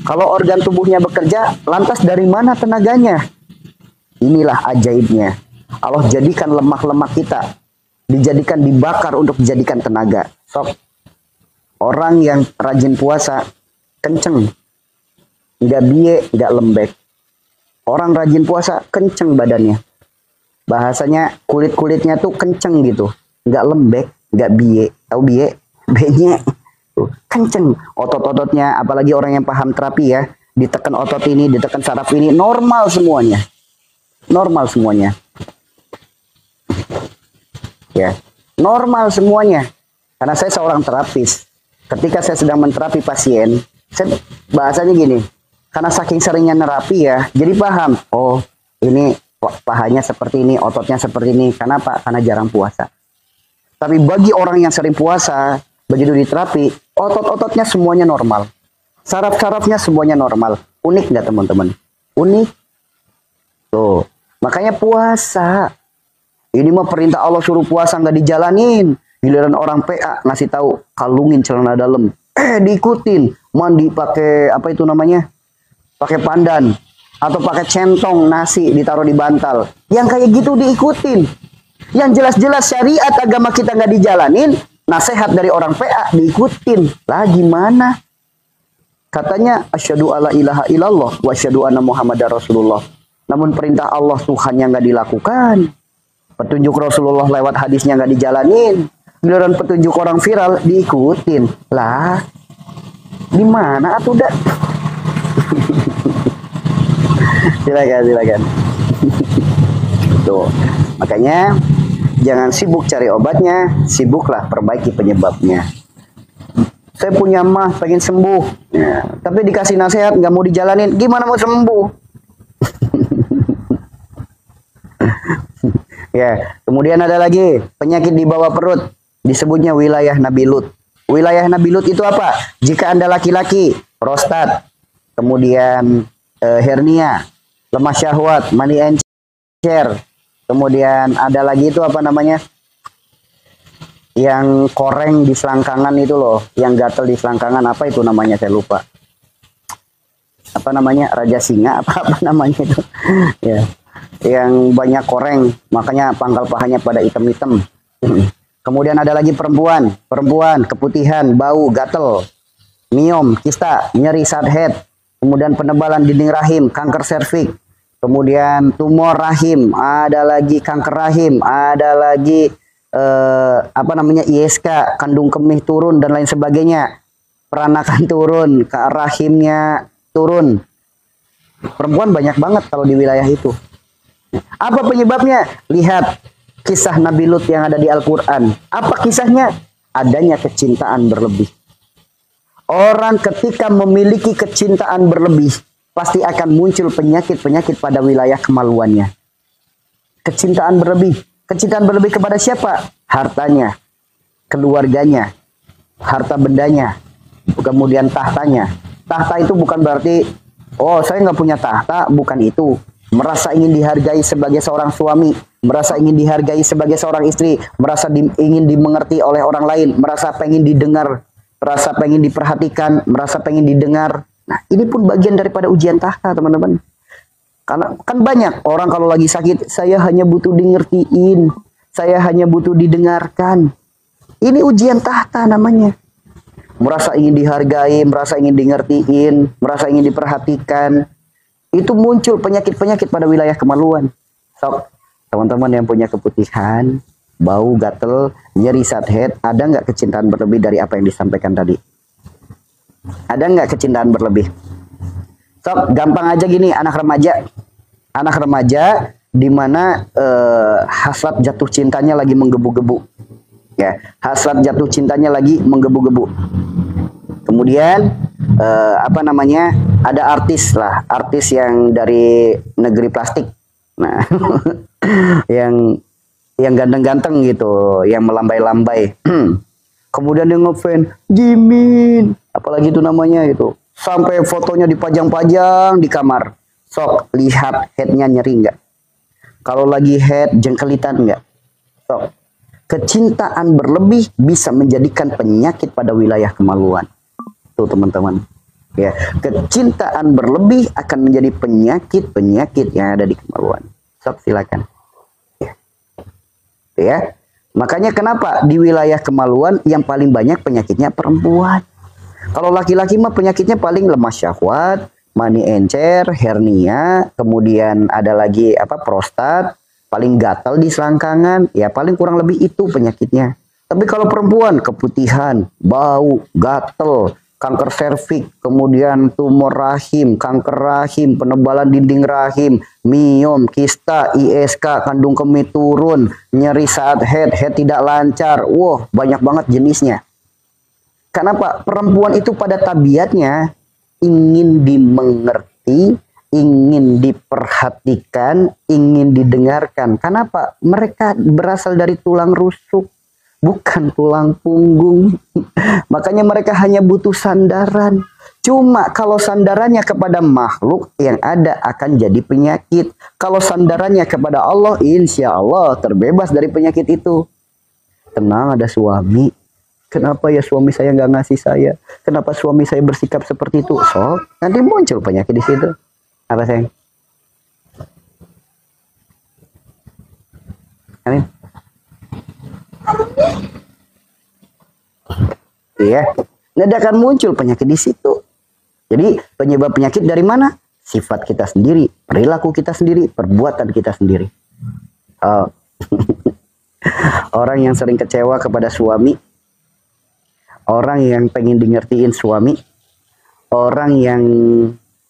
Kalau organ tubuhnya bekerja, lantas dari mana tenaganya? Inilah ajaibnya. Allah jadikan lemak-lemak kita. Dijadikan dibakar untuk dijadikan tenaga. Sok. Orang yang rajin puasa, kenceng. Nggak biye, nggak lembek. Orang rajin puasa, kenceng badannya. Bahasanya kulit-kulitnya tuh kenceng gitu. Nggak lembek, nggak biye. Tahu biye? Biye kenceng. Otot-ototnya, apalagi orang yang paham terapi ya. Ditekan otot ini, ditekan saraf ini. Normal semuanya. Normal semuanya. Ya, normal semuanya. Karena saya seorang terapis. Ketika saya sedang menterapi pasien, saya bahasanya gini. Karena saking seringnya nerapi ya, jadi paham. Oh, ini pahanya seperti ini, ototnya seperti ini. Kenapa? Karena jarang puasa. Tapi bagi orang yang sering puasa, begitu diterapi, otot-ototnya semuanya normal. Saraf-sarafnya semuanya normal. Unik nggak teman-teman? Unik. Tuh, makanya puasa. Ini mah perintah Allah suruh puasa nggak dijalanin. Giliran orang PA ngasih tahu kalungin celana dalam. Diikutin. Mandi pakai apa itu namanya? Pakai pandan. Atau pakai centong nasi ditaruh di bantal. Yang kayak gitu diikutin. Yang jelas-jelas syariat agama kita nggak dijalanin. Nasihat dari orang PA diikutin. Lah gimana? Katanya asyhadu alla ilaha illallah wa asyhadu anna muhammadar rasulullah. Namun perintah Allah Tuhannya nggak dilakukan. Petunjuk Rasulullah lewat hadisnya nggak dijalanin. Giliran petunjuk orang viral diikutin. Lah gimana atuh dah? Silakan. Tuh, makanya jangan sibuk cari obatnya, sibuklah perbaiki penyebabnya. saya punya mah pengen sembuh, ya, tapi dikasih nasihat nggak mau dijalanin, gimana mau sembuh? Ya, kemudian ada lagi penyakit di bawah perut, disebutnya wilayah Nabi Lut. Wilayah Nabi Lut itu apa? Jika Anda laki-laki, prostat, kemudian hernia, lemah syahwat, mani encer, kemudian ada lagi itu apa namanya? Yang koreng di selangkangan itu loh, yang gatel di selangkangan, apa itu namanya, saya lupa. Apa namanya? Raja singa apa namanya itu? Ya. Yang banyak koreng, makanya pangkal pahanya pada hitam-hitam. Kemudian ada lagi perempuan, keputihan, bau, gatel, miom, kista, nyeri saat head, kemudian penebalan dinding rahim, kanker serviks, kemudian tumor rahim, ada lagi kanker rahim, ada lagi apa namanya ISK, kandung kemih turun dan lain sebagainya, peranakan turun, rahimnya turun. Perempuan banyak banget kalau di wilayah itu. Apa penyebabnya? Lihat kisah Nabi Lut yang ada di Al-Quran. Apa kisahnya? Adanya kecintaan berlebih. Orang ketika memiliki kecintaan berlebih, pasti akan muncul penyakit-penyakit pada wilayah kemaluannya. Kecintaan berlebih. Kecintaan berlebih kepada siapa? Hartanya, keluarganya, harta bendanya, kemudian tahtanya. Tahta itu bukan berarti, oh saya nggak punya tahta, bukan itu. Merasa ingin dihargai sebagai seorang suami, merasa ingin dihargai sebagai seorang istri, merasa ingin dimengerti oleh orang lain, merasa pengen didengar, merasa pengen diperhatikan, merasa pengen didengar. Nah, ini pun bagian daripada ujian tahta, teman-teman. Karena kan banyak orang kalau lagi sakit, saya hanya butuh dingertiin, saya hanya butuh didengarkan. Ini ujian tahta namanya. Merasa ingin dihargai, merasa ingin dingertiin, merasa ingin diperhatikan. Itu muncul penyakit-penyakit pada wilayah kemaluan. So, teman-teman yang punya keputihan, bau, gatel, nyeri saat head, ada nggak kecintaan berlebih dari apa yang disampaikan tadi? Ada nggak kecintaan berlebih? So, gampang aja gini, anak remaja di mana hasrat jatuh cintanya lagi menggebu-gebu. Ya, hasrat jatuh cintanya lagi menggebu-gebu. Kemudian apa namanya, ada artis yang dari negeri plastik, nah yang ganteng-ganteng gitu, yang melambai-lambai. Kemudian dia ngefans Jimin, apalagi itu namanya itu, sampai fotonya dipajang-pajang di kamar. Sok lihat headnya nyeri nggak? Kalau lagi head jengkelitan nggak? Sok, kecintaan berlebih bisa menjadikan penyakit pada wilayah kemaluan. Tuh teman-teman, ya, kecintaan berlebih akan menjadi penyakit yang ada di kemaluan. Sok silakan. Ya, makanya kenapa di wilayah kemaluan yang paling banyak penyakitnya perempuan. Kalau laki-laki mah penyakitnya paling lemah syahwat, mani encer, hernia, kemudian ada lagi apa, prostat, paling gatal di selangkangan, ya paling kurang lebih itu penyakitnya. Tapi kalau perempuan, keputihan, bau, gatel, kanker serviks, kemudian tumor rahim, kanker rahim, penebalan dinding rahim, miom, kista, ISK, kandung kemih turun, nyeri saat head tidak lancar. Wah, banyak banget jenisnya. Kenapa? Perempuan itu pada tabiatnya ingin dimengerti, ingin diperhatikan, ingin didengarkan. Kenapa? Mereka berasal dari tulang rusuk, bukan tulang punggung. Makanya mereka hanya butuh sandaran. Cuma kalau sandarannya kepada makhluk, yang ada akan jadi penyakit. Kalau sandarannya kepada Allah, insya Allah terbebas dari penyakit itu. Tenang, ada suami. Kenapa ya suami saya nggak ngasih saya? Kenapa suami saya bersikap seperti itu? So, nanti muncul penyakit di situ. Apa sayang? Amin. Iya, nggak akan muncul penyakit di situ. Jadi penyebab penyakit dari mana? Sifat kita sendiri, perilaku kita sendiri, perbuatan kita sendiri. Oh. Orang yang sering kecewa kepada suami, orang yang pengen dingertiin suami, orang yang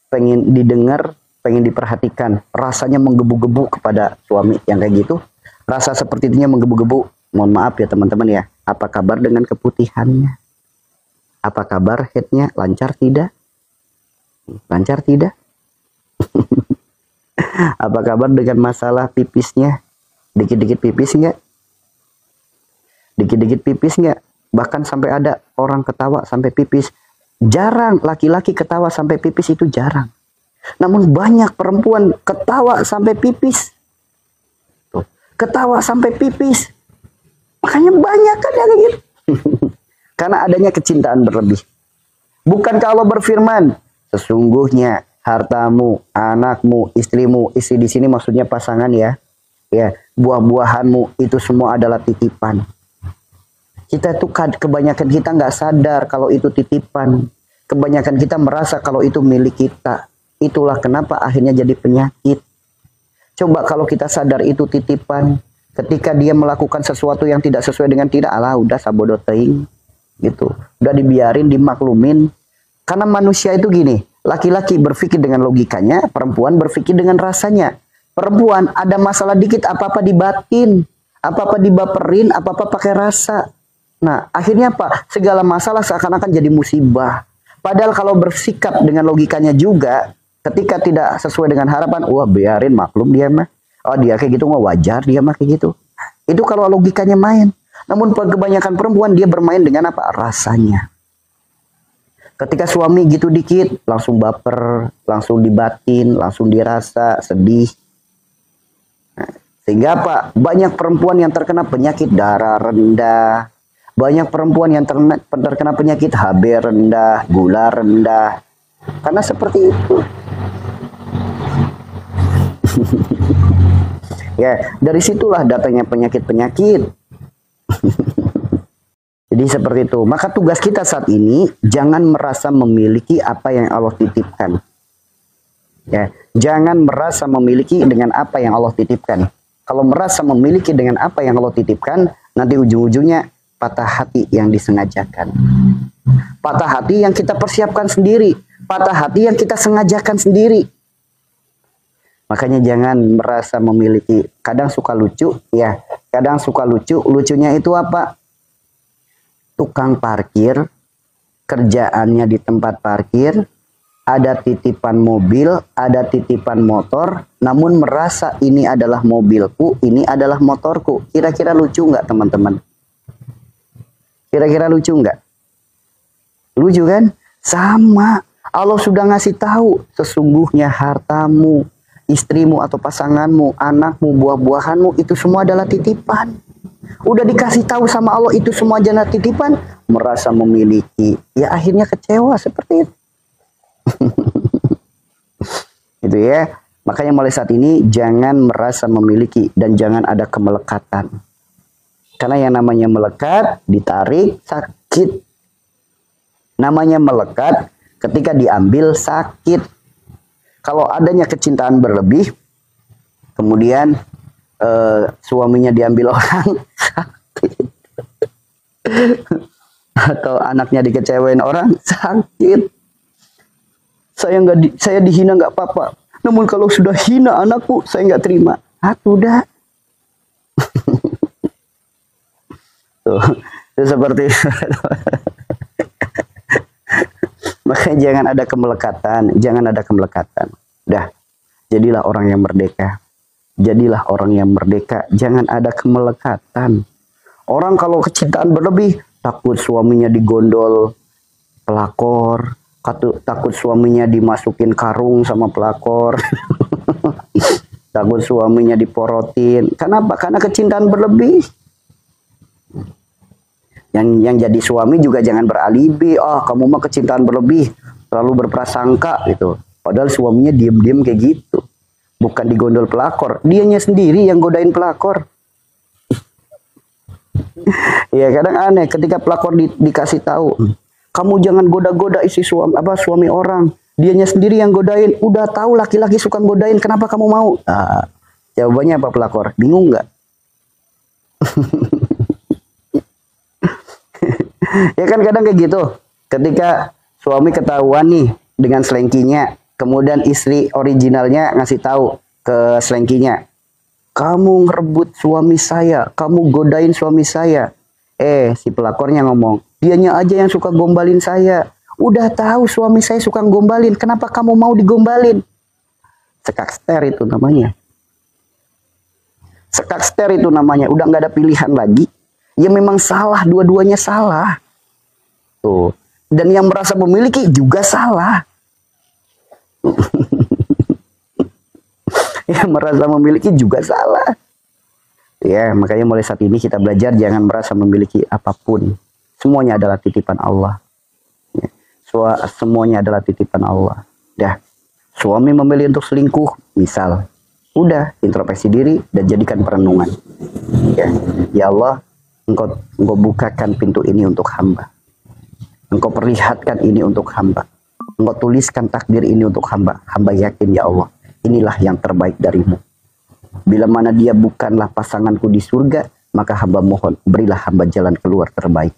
pengen didengar, pengen diperhatikan, rasanya menggebu-gebu kepada suami yang kayak gitu. Rasa seperti itunya menggebu-gebu. Mohon maaf ya teman-teman ya, apa kabar dengan keputihannya? Apa kabar headnya? Lancar tidak? Lancar tidak? Apa kabar dengan masalah pipisnya? Dikit-dikit pipis nggak? Dikit-dikit pipis nggak? Bahkan sampai ada orang ketawa sampai pipis. Jarang laki-laki ketawa sampai pipis, itu jarang. Namun banyak perempuan ketawa sampai pipis. Tuh, ketawa sampai pipis. Makanya banyak kan yang gitu. Karena adanya kecintaan berlebih. Bukankah Allah berfirman, sesungguhnya hartamu, anakmu, istrimu, istri di sini maksudnya pasangan ya. Ya, buah-buahanmu itu semua adalah titipan. Kita tuh kebanyakan kita nggak sadar kalau itu titipan. Kebanyakan kita merasa kalau itu milik kita. Itulah kenapa akhirnya jadi penyakit. Coba kalau kita sadar itu titipan, ketika dia melakukan sesuatu yang tidak sesuai dengan tidak, alah udah sabodo teuing gitu. Udah dibiarin, dimaklumin. Karena manusia itu gini, laki-laki berpikir dengan logikanya, perempuan berpikir dengan rasanya. Perempuan ada masalah dikit, apa-apa dibatin, apa-apa dibaperin, apa-apa pakai rasa. Nah, akhirnya apa? Segala masalah seakan-akan jadi musibah. Padahal kalau bersikap dengan logikanya juga, ketika tidak sesuai dengan harapan, wah biarin, maklum dia mah. Oh dia kayak gitu mah wajar, dia mah kayak gitu. Itu kalau logikanya main. Namun kebanyakan perempuan dia bermain dengan apa? Rasanya. Ketika suami gitu dikit, langsung baper, langsung dibatin, langsung dirasa, sedih. Nah, sehingga apa? Banyak perempuan yang terkena penyakit darah rendah. Banyak perempuan yang terkena penyakit HB rendah, gula rendah. Karena seperti itu. Ya, dari situlah datangnya penyakit-penyakit. Jadi seperti itu. Maka tugas kita saat ini jangan merasa memiliki apa yang Allah titipkan. Ya, jangan merasa memiliki dengan apa yang Allah titipkan. Kalau merasa memiliki dengan apa yang Allah titipkan, nanti ujung-ujungnya patah hati yang disengajakan. Patah hati yang kita persiapkan sendiri. Patah hati yang kita sengajakan sendiri. Makanya jangan merasa memiliki. Kadang suka lucu, ya. Kadang suka lucu. Lucunya itu apa? Tukang parkir, kerjaannya di tempat parkir, ada titipan mobil, ada titipan motor, namun merasa ini adalah mobilku, ini adalah motorku. Kira-kira lucu nggak teman-teman? Kira-kira lucu nggak? Lucu kan? Sama. Allah sudah ngasih tahu, sesungguhnya hartamu, istrimu atau pasanganmu, anakmu, buah-buahanmu, itu semua adalah titipan. Udah dikasih tahu sama Allah itu semua adalah titipan, merasa memiliki. Ya akhirnya kecewa seperti itu. Itu ya. Makanya mulai saat ini jangan merasa memiliki dan jangan ada kemelekatan. Karena yang namanya melekat, ditarik, sakit. Namanya melekat, ketika diambil, sakit. Kalau adanya kecintaan berlebih, kemudian suaminya diambil orang, sakit. Atau anaknya dikecewain orang, sakit. Saya dihina nggak apa-apa. Namun kalau sudah hina anakku, saya nggak terima. Udah. Tuh, itu seperti itu. Makanya jangan ada kemelekatan, jangan ada kemelekatan. Dah, jadilah orang yang merdeka. Jadilah orang yang merdeka, jangan ada kemelekatan. Orang kalau kecintaan berlebih, takut suaminya digondol pelakor, takut suaminya dimasukin karung sama pelakor. Takut suaminya diporotin. Kenapa? Karena kecintaan berlebih. Yang jadi suami juga jangan beralibi, kamu mah kecintaan berlebih, terlalu berprasangka gitu. Padahal suaminya diem-diem kayak gitu. Bukan digondol pelakor, dianya sendiri yang godain pelakor. Ya kadang aneh ketika pelakor dikasih tahu, kamu jangan goda-goda isi suami orang, dianya sendiri yang godain. Udah tahu laki-laki suka godain, kenapa kamu mau? Jawabannya apa pelakor? Bingung nggak? Ya kan kadang kayak gitu. Ketika suami ketahuan nih dengan selengkinya, kemudian istri originalnya ngasih tahu ke selengkinya, kamu ngerebut suami saya, kamu godain suami saya. Si pelakornya ngomong, Dianya aja yang suka gombalin saya. Udah tahu suami saya suka gombalin, kenapa kamu mau digombalin? Sekakster itu namanya. Sekakster itu namanya. Udah nggak ada pilihan lagi. Ya memang salah, dua-duanya salah. Tuh. Dan yang merasa memiliki juga salah. Yang merasa memiliki juga salah. Ya, makanya mulai saat ini kita belajar jangan merasa memiliki apapun. Semuanya adalah titipan Allah. Ya, semuanya adalah titipan Allah. Dah, suami memilih untuk selingkuh, misal. Udah, introspeksi diri dan jadikan perenungan. Ya Allah, engkau bukakan pintu ini untuk hamba. Engkau perlihatkan ini untuk hamba. Engkau tuliskan takdir ini untuk hamba. Hamba yakin ya Allah, inilah yang terbaik darimu. Bila mana dia bukanlah pasanganku di surga, maka hamba mohon, berilah hamba jalan keluar terbaik.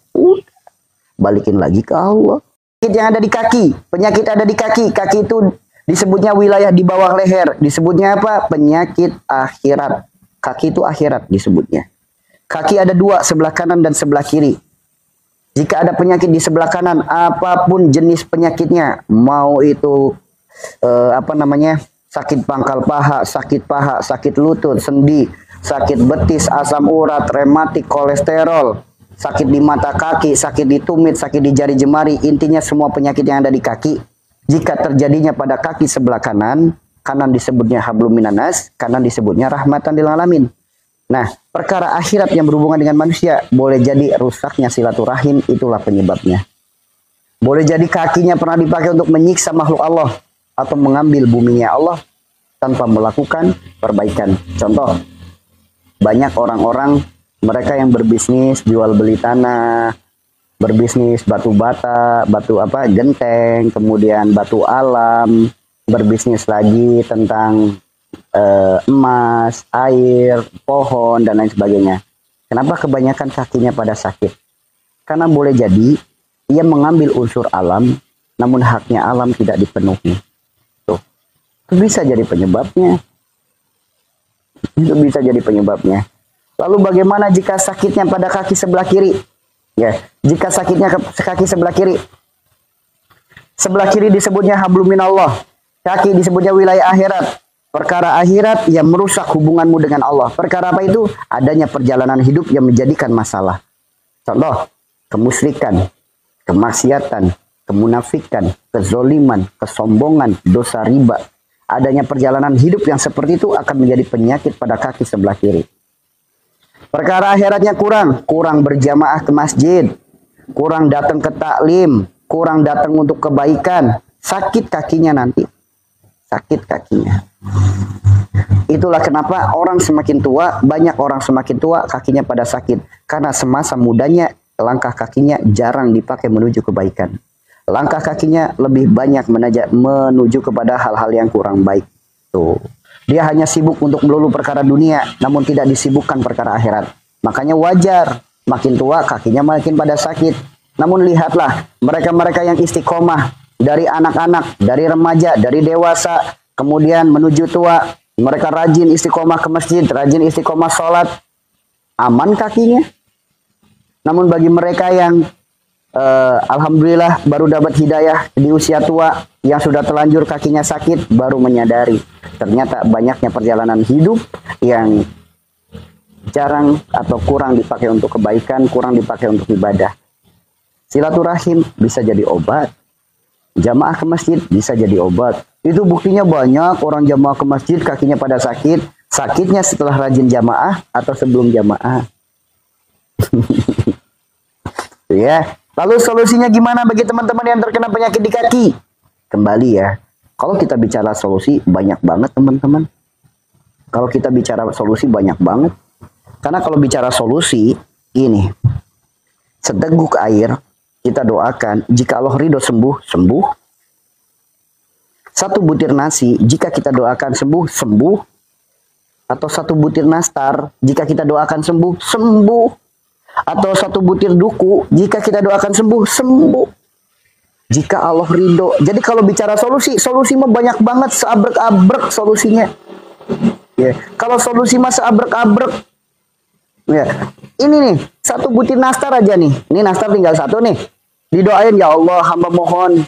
Balikin lagi ke Allah. Penyakit yang ada di kaki, penyakit ada di kaki. Kaki itu disebutnya wilayah di bawah leher. Disebutnya apa? Penyakit akhirat. Kaki itu akhirat disebutnya. Kaki ada dua, sebelah kanan dan sebelah kiri. Jika ada penyakit di sebelah kanan, apapun jenis penyakitnya, mau itu sakit pangkal paha, sakit lutut, sendi, sakit betis, asam urat, rematik, kolesterol, sakit di mata kaki, sakit di tumit, sakit di jari jemari, intinya semua penyakit yang ada di kaki. Jika terjadinya pada kaki sebelah kanan, kanan disebutnya hablum minanas, kanan disebutnya rahmatan lil alamin. Nah, perkara akhirat yang berhubungan dengan manusia, boleh jadi rusaknya silaturahim, itulah penyebabnya. Boleh jadi kakinya pernah dipakai untuk menyiksa makhluk Allah, atau mengambil buminya Allah tanpa melakukan perbaikan. Contoh, banyak orang-orang mereka yang berbisnis jual beli tanah, berbisnis batu bata, genteng, kemudian batu alam, berbisnis lagi tentang emas, air, pohon dan lain sebagainya. Kenapa kebanyakan kakinya pada sakit? Karena boleh jadi ia mengambil unsur alam, namun haknya alam tidak dipenuhi. Itu bisa jadi penyebabnya. Itu bisa jadi penyebabnya. Lalu bagaimana jika sakitnya pada kaki sebelah kiri? Ya, jika sakitnya ke kaki sebelah kiri. Sebelah kiri disebutnya hablum minallah. Kaki disebutnya wilayah akhirat. Perkara akhirat yang merusak hubunganmu dengan Allah. Perkara apa itu? Adanya perjalanan hidup yang menjadikan masalah. Contoh, kemusyrikan, kemaksiatan, kemunafikan, kezoliman, kesombongan, dosa riba. Adanya perjalanan hidup yang seperti itu akan menjadi penyakit pada kaki sebelah kiri. Perkara akhiratnya kurang berjamaah ke masjid, kurang datang ke taklim, kurang datang untuk kebaikan, sakit kakinya nanti. Sakit kakinya. Itulah kenapa orang semakin tua, banyak orang semakin tua kakinya pada sakit. Karena semasa mudanya langkah kakinya jarang dipakai menuju kebaikan. Langkah kakinya lebih banyak menuju kepada hal-hal yang kurang baik. Tuh. Dia hanya sibuk untuk melulu perkara dunia, namun tidak disibukkan perkara akhirat. Makanya wajar, makin tua kakinya makin pada sakit. Namun lihatlah, mereka-mereka yang istiqomah, dari anak-anak, dari remaja, dari dewasa, kemudian menuju tua, mereka rajin istiqomah ke masjid, rajin istiqomah sholat, aman kakinya. Namun bagi mereka yang alhamdulillah baru dapat hidayah di usia tua, yang sudah terlanjur kakinya sakit, baru menyadari ternyata banyaknya perjalanan hidup yang jarang atau kurang dipakai untuk kebaikan, kurang dipakai untuk ibadah. Silaturahim bisa jadi obat, jamaah ke masjid bisa jadi obat. Itu buktinya banyak orang jamaah ke masjid kakinya pada sakit, sakitnya setelah rajin jamaah atau sebelum jamaah. Ya. Lalu solusinya gimana bagi teman-teman yang terkena penyakit di kaki? Kembali ya, kalau kita bicara solusi banyak banget teman-teman. Kalau kita bicara solusi banyak banget. Karena kalau bicara solusi, ini. Seteguk air, kita doakan, jika Allah ridho sembuh, sembuh. Satu butir nasi, jika kita doakan sembuh, sembuh. Atau satu butir nastar, jika kita doakan sembuh, sembuh. Atau satu butir duku, jika kita doakan sembuh, sembuh. Jika Allah ridho. Jadi kalau bicara solusi, solusi mah banyak banget, seabrek-abrek solusinya. Ya. Kalau solusi mah seabrek-abrek, ya. ini nih, satu butir nastar aja nih. Ini nastar tinggal satu nih. Didoain, ya Allah, hamba mohon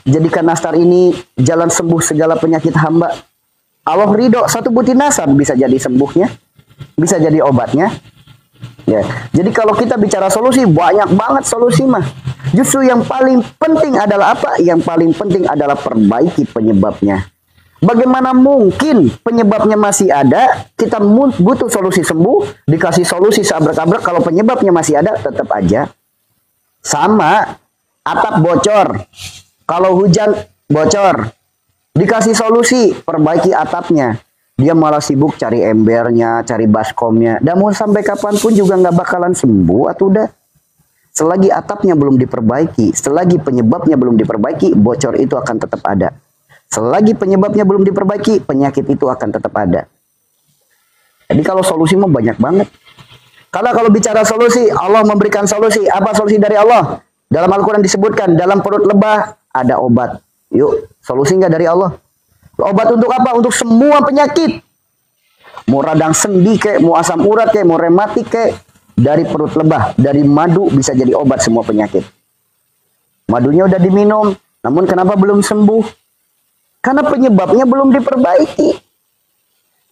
jadikan nastar ini jalan sembuh segala penyakit hamba. Allah ridho, satu butir nastar bisa jadi sembuhnya, bisa jadi obatnya. Ya, jadi kalau kita bicara solusi, banyak banget solusi mah. Justru yang paling penting adalah apa? Yang paling penting adalah perbaiki penyebabnya. Bagaimana mungkin penyebabnya masih ada, kita butuh solusi sembuh, dikasih solusi seabrek-abrek, kalau penyebabnya masih ada, tetap aja. Sama, atap bocor. Kalau hujan bocor, dikasih solusi, perbaiki atapnya. Dia malah sibuk cari embernya, cari baskomnya. Dan mau sampai kapanpun juga nggak bakalan sembuh atau udah. Selagi atapnya belum diperbaiki, selagi penyebabnya belum diperbaiki, bocor itu akan tetap ada. Selagi penyebabnya belum diperbaiki, penyakit itu akan tetap ada. Jadi kalau solusi mau banyak banget. Kalau bicara solusi, Allah memberikan solusi. Apa solusi dari Allah? Dalam Al-Quran disebutkan, dalam perut lebah ada obat. Yuk, solusi nggak dari Allah? Obat untuk apa? Untuk semua penyakit. Mau radang sendi kek, mau asam urat kek, mau rematik kek. Dari perut lebah, dari madu bisa jadi obat semua penyakit. Madunya udah diminum, namun kenapa belum sembuh? Karena penyebabnya belum diperbaiki.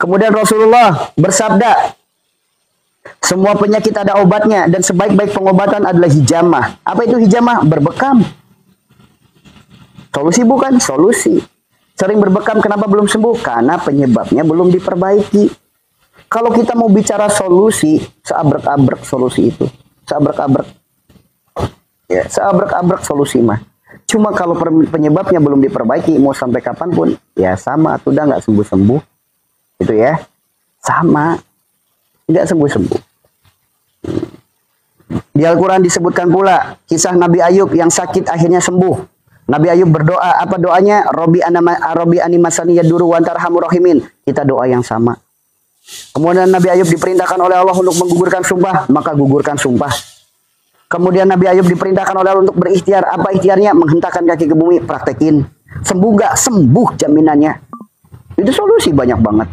Kemudian Rasulullah bersabda, semua penyakit ada obatnya dan sebaik-baik pengobatan adalah hijamah. Apa itu hijamah? Berbekam. Solusi bukan? Solusi. Sering berbekam, kenapa belum sembuh? Karena penyebabnya belum diperbaiki. Kalau kita mau bicara solusi, seabrek-abrek solusi itu. Seabrek-abrek. Ya, seabrek-abrek solusi mah. Cuma kalau penyebabnya belum diperbaiki, mau sampai kapanpun, ya sama, atau udah nggak sembuh-sembuh. Itu ya. Sama. Nggak sembuh-sembuh. Di Al-Quran disebutkan pula, kisah Nabi Ayub yang sakit akhirnya sembuh. Nabi Ayub berdoa, apa doanya? Robi animasani yaduru wantarhamur rahimin. Kita doa yang sama. Kemudian Nabi Ayub diperintahkan oleh Allah untuk menggugurkan sumpah, maka gugurkan sumpah. Kemudian Nabi Ayub diperintahkan oleh Allah untuk berikhtiar. Apa ikhtiarnya? Menghentakkan kaki ke bumi, praktekin. Sembuh gak? Sembuh jaminannya. Itu solusi banyak banget.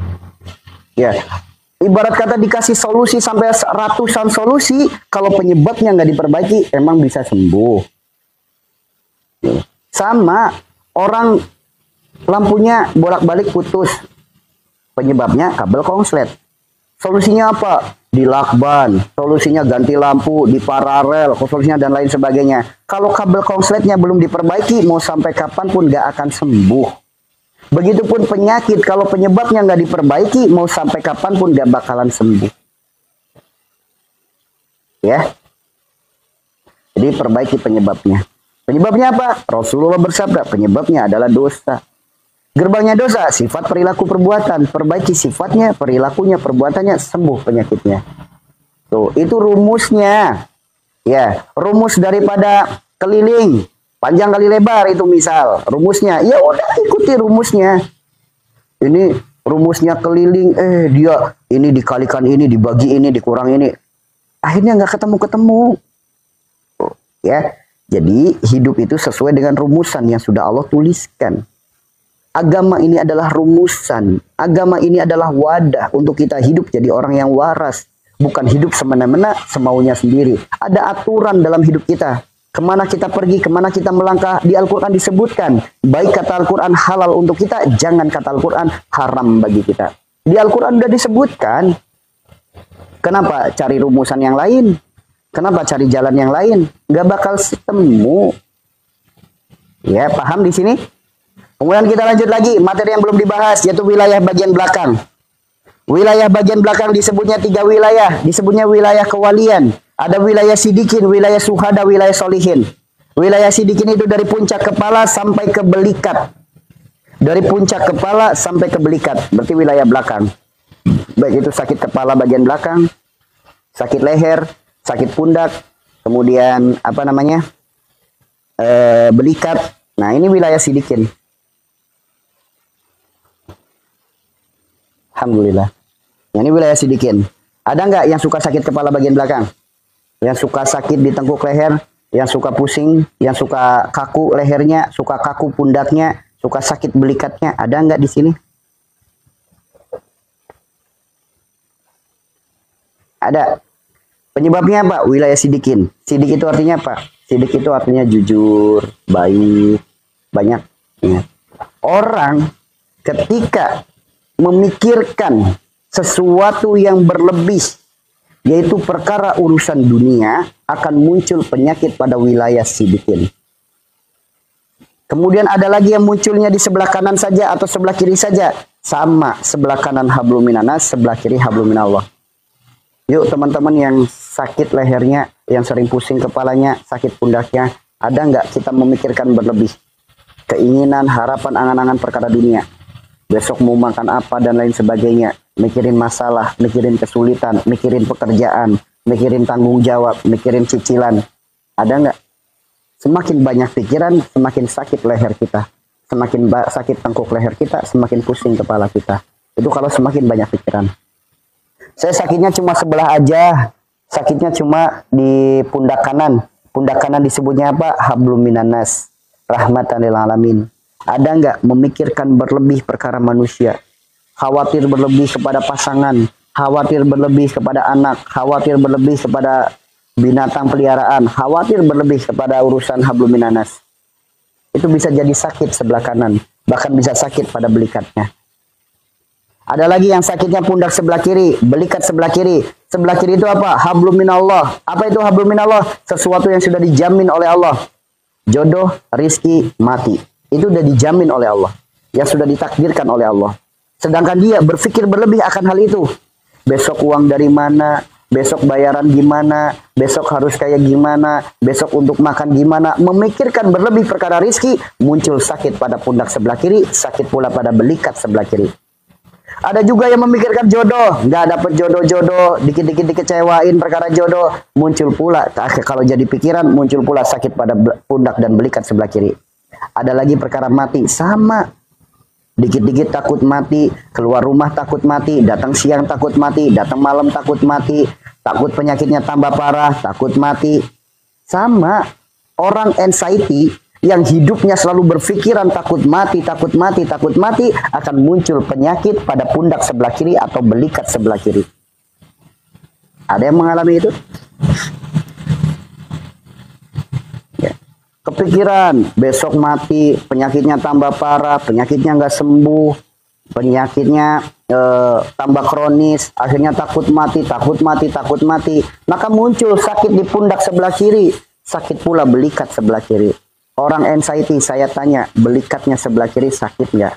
Ya, ibarat kata dikasih solusi sampai ratusan solusi, kalau penyebabnya nggak diperbaiki, emang bisa sembuh. Sama, orang lampunya bolak-balik putus. Penyebabnya kabel konslet. Solusinya apa? Dilakban. Solusinya ganti lampu, di paralel, solusinya dan lain sebagainya. Kalau kabel konsletnya belum diperbaiki, mau sampai kapanpun nggak akan sembuh. Begitupun penyakit, kalau penyebabnya nggak diperbaiki, mau sampai kapanpun nggak bakalan sembuh. Ya. Jadi perbaiki penyebabnya. Penyebabnya apa? Rasulullah bersabda, penyebabnya adalah dosa. Gerbangnya dosa, sifat perilaku perbuatan. Perbaiki sifatnya, perilakunya, perbuatannya, sembuh penyakitnya. Tuh, itu rumusnya. Ya, rumus daripada keliling. Panjang kali lebar itu misal. Rumusnya, ya udah ikuti rumusnya. Ini rumusnya keliling, dia ini dikalikan ini, dibagi ini, dikurang ini. Akhirnya nggak ketemu-ketemu. Ya. Jadi hidup itu sesuai dengan rumusan yang sudah Allah tuliskan. Agama ini adalah rumusan. Agama ini adalah wadah untuk kita hidup jadi orang yang waras. Bukan hidup semena-mena, semaunya sendiri. Ada aturan dalam hidup kita. Kemana kita pergi, kemana kita melangkah. Di Al-Quran disebutkan. Baik kata Al-Quran halal untuk kita, jangan kata Al-Quran haram bagi kita. Di Al-Quran sudah disebutkan. Kenapa cari rumusan yang lain? Kenapa cari jalan yang lain? Gak bakal ketemu. Ya, paham di sini? Kemudian kita lanjut lagi, materi yang belum dibahas, yaitu wilayah bagian belakang. Wilayah bagian belakang disebutnya 3 wilayah. Disebutnya wilayah kewalian. Ada wilayah sidikin, wilayah suhada, wilayah solihin. Wilayah sidikin itu dari puncak kepala sampai ke belikat. Dari puncak kepala sampai ke belikat. Berarti wilayah belakang. Baik itu sakit kepala bagian belakang, sakit leher, sakit pundak, kemudian apa namanya, belikat. Nah ini wilayah sidikin. Alhamdulillah. Ini wilayah sidikin. Ada nggak yang suka sakit kepala bagian belakang? Yang suka sakit di tengkuk leher? Yang suka pusing? Yang suka kaku lehernya? Suka kaku pundaknya? Suka sakit belikatnya? Ada nggak di sini? Ada. Penyebabnya apa? Wilayah sidikin. Sidik itu artinya apa? Sidik itu artinya jujur, baik, banyak. Ya. Orang ketika memikirkan sesuatu yang berlebih, yaitu perkara urusan dunia, akan muncul penyakit pada wilayah sidikin. Kemudian ada lagi yang munculnya di sebelah kanan saja atau sebelah kiri saja. Sama, sebelah kanan hablum minanas, sebelah kiri hablum minallah. Yuk teman-teman yang sakit lehernya, yang sering pusing kepalanya, sakit pundaknya, ada nggak kita memikirkan berlebih? Keinginan, harapan, angan-angan perkara dunia. Besok mau makan apa dan lain sebagainya. Mikirin masalah, mikirin kesulitan, mikirin pekerjaan, mikirin tanggung jawab, mikirin cicilan. Ada nggak? Semakin banyak pikiran, semakin sakit leher kita. Semakin sakit tengkuk leher kita, semakin pusing kepala kita. Itu kalau semakin banyak pikiran. Saya sakitnya cuma sebelah aja. Sakitnya cuma di pundak kanan. Pundak kanan disebutnya apa? Hablum minanas. Rahmatan lil alamin. Ada nggak memikirkan berlebih perkara manusia? Khawatir berlebih kepada pasangan. Khawatir berlebih kepada anak. Khawatir berlebih kepada binatang peliharaan. Khawatir berlebih kepada urusan hablum minanas. Itu bisa jadi sakit sebelah kanan. Bahkan bisa sakit pada belikatnya. Ada lagi yang sakitnya pundak sebelah kiri, belikat sebelah kiri. Sebelah kiri itu apa? Hablum minallah. Apa itu hablum minallah? Sesuatu yang sudah dijamin oleh Allah. Jodoh, rizki, mati. Itu sudah dijamin oleh Allah. Yang sudah ditakdirkan oleh Allah. Sedangkan dia berpikir berlebih akan hal itu. Besok uang dari mana? Besok bayaran gimana? Besok harus kayak gimana? Besok untuk makan gimana? Memikirkan berlebih perkara rizki, muncul sakit pada pundak sebelah kiri, sakit pula pada belikat sebelah kiri. Ada juga yang memikirkan jodoh, nggak dapet jodoh-jodoh, dikit-dikit dikecewain perkara jodoh, muncul pula, kalau jadi pikiran, muncul pula sakit pada pundak dan belikat sebelah kiri. Ada lagi perkara mati, sama, dikit-dikit takut mati, keluar rumah takut mati, datang siang takut mati, datang malam takut mati, takut penyakitnya tambah parah, takut mati. Sama, orang anxiety yang hidupnya selalu berpikiran takut mati, takut mati, takut mati, akan muncul penyakit pada pundak sebelah kiri atau belikat sebelah kiri. Ada yang mengalami itu? Ya. Kepikiran, besok mati, penyakitnya tambah parah, penyakitnya nggak sembuh, penyakitnya tambah kronis, akhirnya takut mati, takut mati, takut mati. Maka muncul sakit di pundak sebelah kiri, sakit pula belikat sebelah kiri. Orang anxiety, saya tanya, belikatnya sebelah kiri sakit nggak?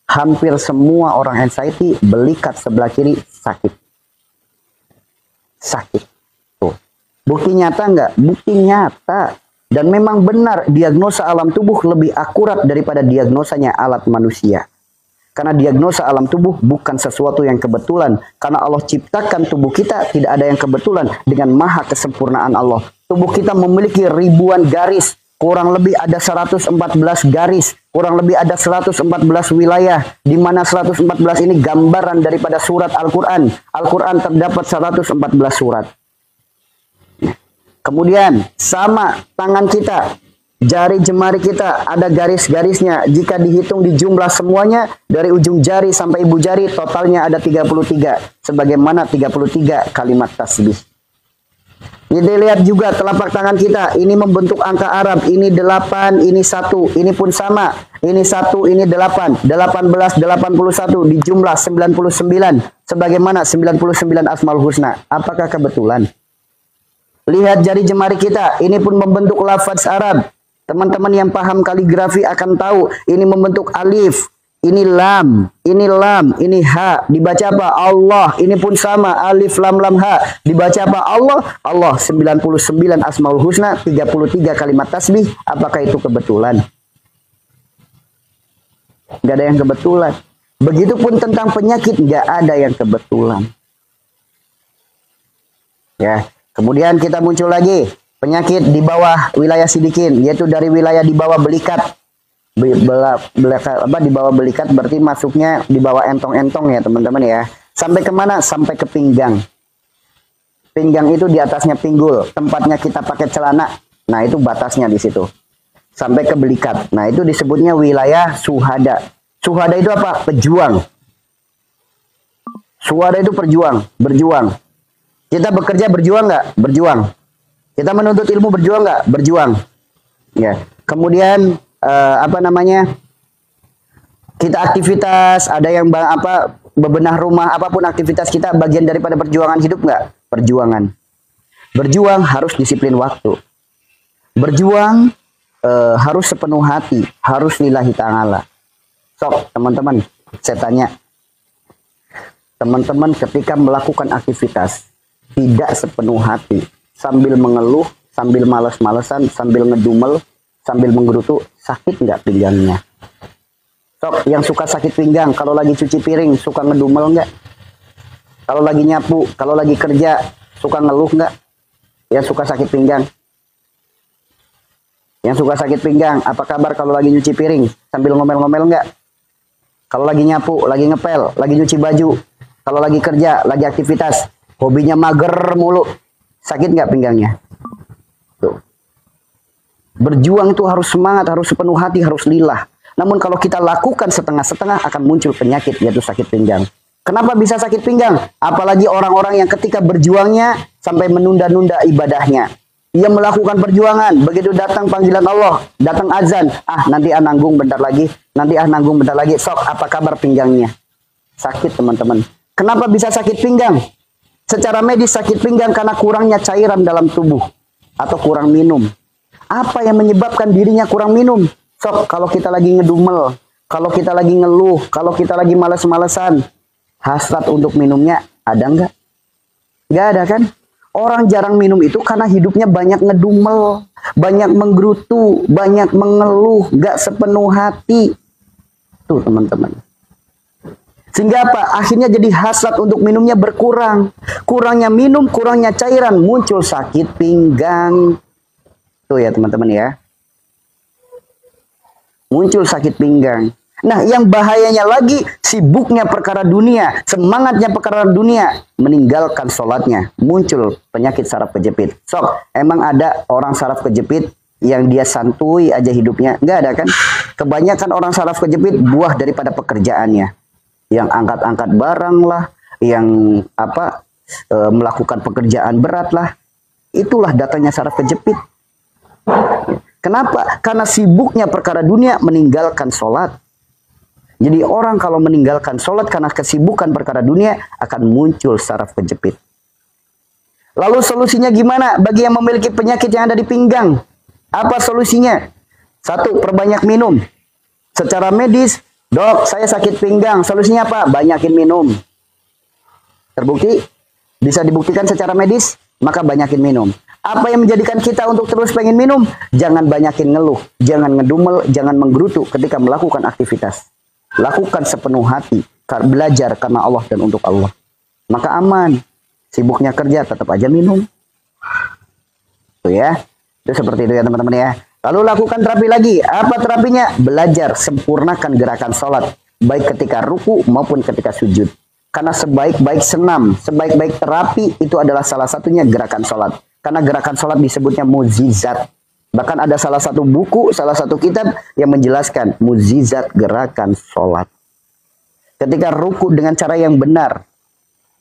Hampir semua orang anxiety, belikat sebelah kiri sakit. Sakit. Tuh. Bukti nyata nggak? Bukti nyata. Dan memang benar, diagnosa alam tubuh lebih akurat daripada diagnosanya alat manusia. Karena diagnosa alam tubuh bukan sesuatu yang kebetulan. Karena Allah ciptakan tubuh kita, tidak ada yang kebetulan. Dengan maha kesempurnaan Allah. Tubuh kita memiliki ribuan garis. Kurang lebih ada 114 garis, kurang lebih ada 114 wilayah, di mana 114 ini gambaran daripada surat Al-Quran. Al-Quran terdapat 114 surat. Kemudian sama tangan kita, jari jemari kita ada garis-garisnya. Jika dihitung di jumlah semuanya, dari ujung jari sampai ibu jari, totalnya ada 33. Sebagaimana 33 kalimat tasbih. Jadi lihat juga telapak tangan kita, ini membentuk angka Arab, ini 8, ini 1, ini pun sama, ini 1, ini 8, 18, 81, di jumlah 99, sebagaimana 99 Asmaul Husna. Apakah kebetulan? Lihat jari jemari kita, ini pun membentuk lafaz Arab. Teman-teman yang paham kaligrafi akan tahu, ini membentuk alif. Ini lam, ini ha, dibaca apa? Allah, ini pun sama, alif, lam, ha, dibaca apa? Allah, Allah, 99 Asmaul Husna, 33 kalimat tasbih, apakah itu kebetulan? Gak ada yang kebetulan. Begitupun tentang penyakit, gak ada yang kebetulan. Ya, kemudian kita muncul lagi, penyakit di bawah wilayah sidikin, yaitu dari wilayah di bawah belikat. Di bawah belikat berarti masuknya di bawah entong-entong ya teman-teman ya. Sampai kemana? Sampai ke pinggang. Pinggang itu di atasnya pinggul, tempatnya kita pakai celana. Nah itu batasnya di situ. Sampai ke belikat. Nah itu disebutnya wilayah suhada. Suhada itu apa? Pejuang. Suhada itu perjuang, berjuang. Kita bekerja berjuang nggak? Berjuang. Kita menuntut ilmu berjuang nggak? Berjuang. Ya. Kemudian apa namanya? Kita aktivitas, ada yang bebenah rumah, apapun aktivitas kita bagian daripada perjuangan hidup nggak? Perjuangan. Berjuang harus disiplin waktu. Berjuang harus sepenuh hati, harus lillahi ta'ala. Sok, teman-teman, saya tanya. Teman-teman ketika melakukan aktivitas tidak sepenuh hati, sambil mengeluh, sambil malas-malesan, sambil ngedumel, sambil menggerutu, sakit nggak pinggangnya? Sok, yang suka sakit pinggang, kalau lagi cuci piring, suka ngedumel nggak? Kalau lagi nyapu, kalau lagi kerja, suka ngeluh nggak? Yang suka sakit pinggang. Yang suka sakit pinggang, apa kabar kalau lagi nyuci piring, sambil ngomel-ngomel nggak? Kalau lagi nyapu, lagi ngepel, lagi nyuci baju, kalau lagi kerja, lagi aktivitas, hobinya mager mulu, sakit nggak pinggangnya? Tuh. Berjuang itu harus semangat, harus sepenuh hati, harus lillah. Namun kalau kita lakukan setengah-setengah akan muncul penyakit yaitu sakit pinggang. Kenapa bisa sakit pinggang? Apalagi orang-orang yang ketika berjuangnya sampai menunda-nunda ibadahnya. Ia melakukan perjuangan, begitu datang panggilan Allah, datang azan, nanti nanggung bentar lagi, nanti nanggung bentar lagi, sok apa kabar pinggangnya? Sakit teman-teman. Kenapa bisa sakit pinggang? Secara medis sakit pinggang karena kurangnya cairan dalam tubuh atau kurang minum. Apa yang menyebabkan dirinya kurang minum? Sok, kalau kita lagi ngedumel, kalau kita lagi ngeluh, kalau kita lagi males-malesan, hasrat untuk minumnya ada nggak? Nggak ada kan? Orang jarang minum itu karena hidupnya banyak ngedumel, banyak menggerutu, banyak mengeluh, nggak sepenuh hati. Tuh teman-teman. Sehingga apa? Akhirnya jadi hasrat untuk minumnya berkurang. Kurangnya minum, kurangnya cairan, muncul sakit pinggang. Tuh ya teman-teman ya. Muncul sakit pinggang. Nah, yang bahayanya lagi, sibuknya perkara dunia, semangatnya perkara dunia, meninggalkan sholatnya, muncul penyakit saraf kejepit. Sok, emang ada orang saraf kejepit yang dia santuy aja hidupnya? Nggak ada kan? Kebanyakan orang saraf kejepit buah daripada pekerjaannya. Yang angkat-angkat barang lah, yang melakukan pekerjaan berat lah. Itulah datanya saraf kejepit. Kenapa? Karena sibuknya perkara dunia meninggalkan sholat. Jadi orang kalau meninggalkan sholat karena kesibukan perkara dunia akan muncul saraf kejepit. Lalu solusinya gimana bagi yang memiliki penyakit yang ada di pinggang? Apa solusinya? Satu, perbanyak minum. Secara medis, dok saya sakit pinggang. Solusinya apa? Banyakin minum. Terbukti? Bisa dibuktikan secara medis? Maka banyakin minum. Apa yang menjadikan kita untuk terus pengen minum? Jangan banyakin ngeluh, jangan ngedumel, jangan menggerutu ketika melakukan aktivitas. Lakukan sepenuh hati, belajar karena Allah dan untuk Allah. Maka aman. Sibuknya kerja, tetap aja minum. Tuh ya. Itu seperti itu ya teman-teman ya. Lalu lakukan terapi lagi. Apa terapinya? Belajar, sempurnakan gerakan sholat. Baik ketika ruku maupun ketika sujud. Karena sebaik-baik senam, sebaik-baik terapi itu adalah salah satunya gerakan sholat. Karena gerakan sholat disebutnya mukjizat. Bahkan ada salah satu buku, salah satu kitab yang menjelaskan mukjizat gerakan sholat. Ketika ruku dengan cara yang benar.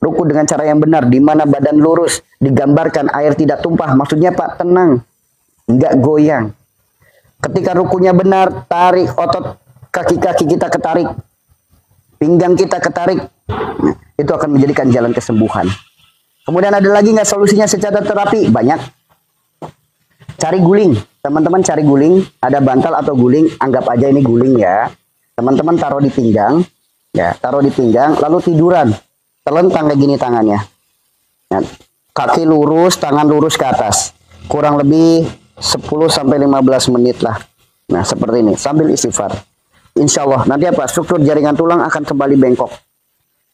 Ruku dengan cara yang benar. Di mana badan lurus. Digambarkan air tidak tumpah. Maksudnya Pak, tenang. Enggak goyang. Ketika rukunya benar, tarik otot kaki-kaki kita ketarik. Pinggang kita ketarik. Nah, itu akan menjadikan jalan kesembuhan. Kemudian ada lagi nggak solusinya secara terapi? Banyak. Cari guling. Teman-teman cari guling. Ada bantal atau guling. Anggap aja ini guling ya. Teman-teman taruh di pinggang. Ya, taruh di pinggang. Lalu tiduran. Telentang kayak gini tangannya. Nah, kaki lurus, tangan lurus ke atas. Kurang lebih 10-15 menit lah. Nah, seperti ini. Sambil istighfar. Insya Allah. Nanti apa? Struktur jaringan tulang akan kembali bengkok.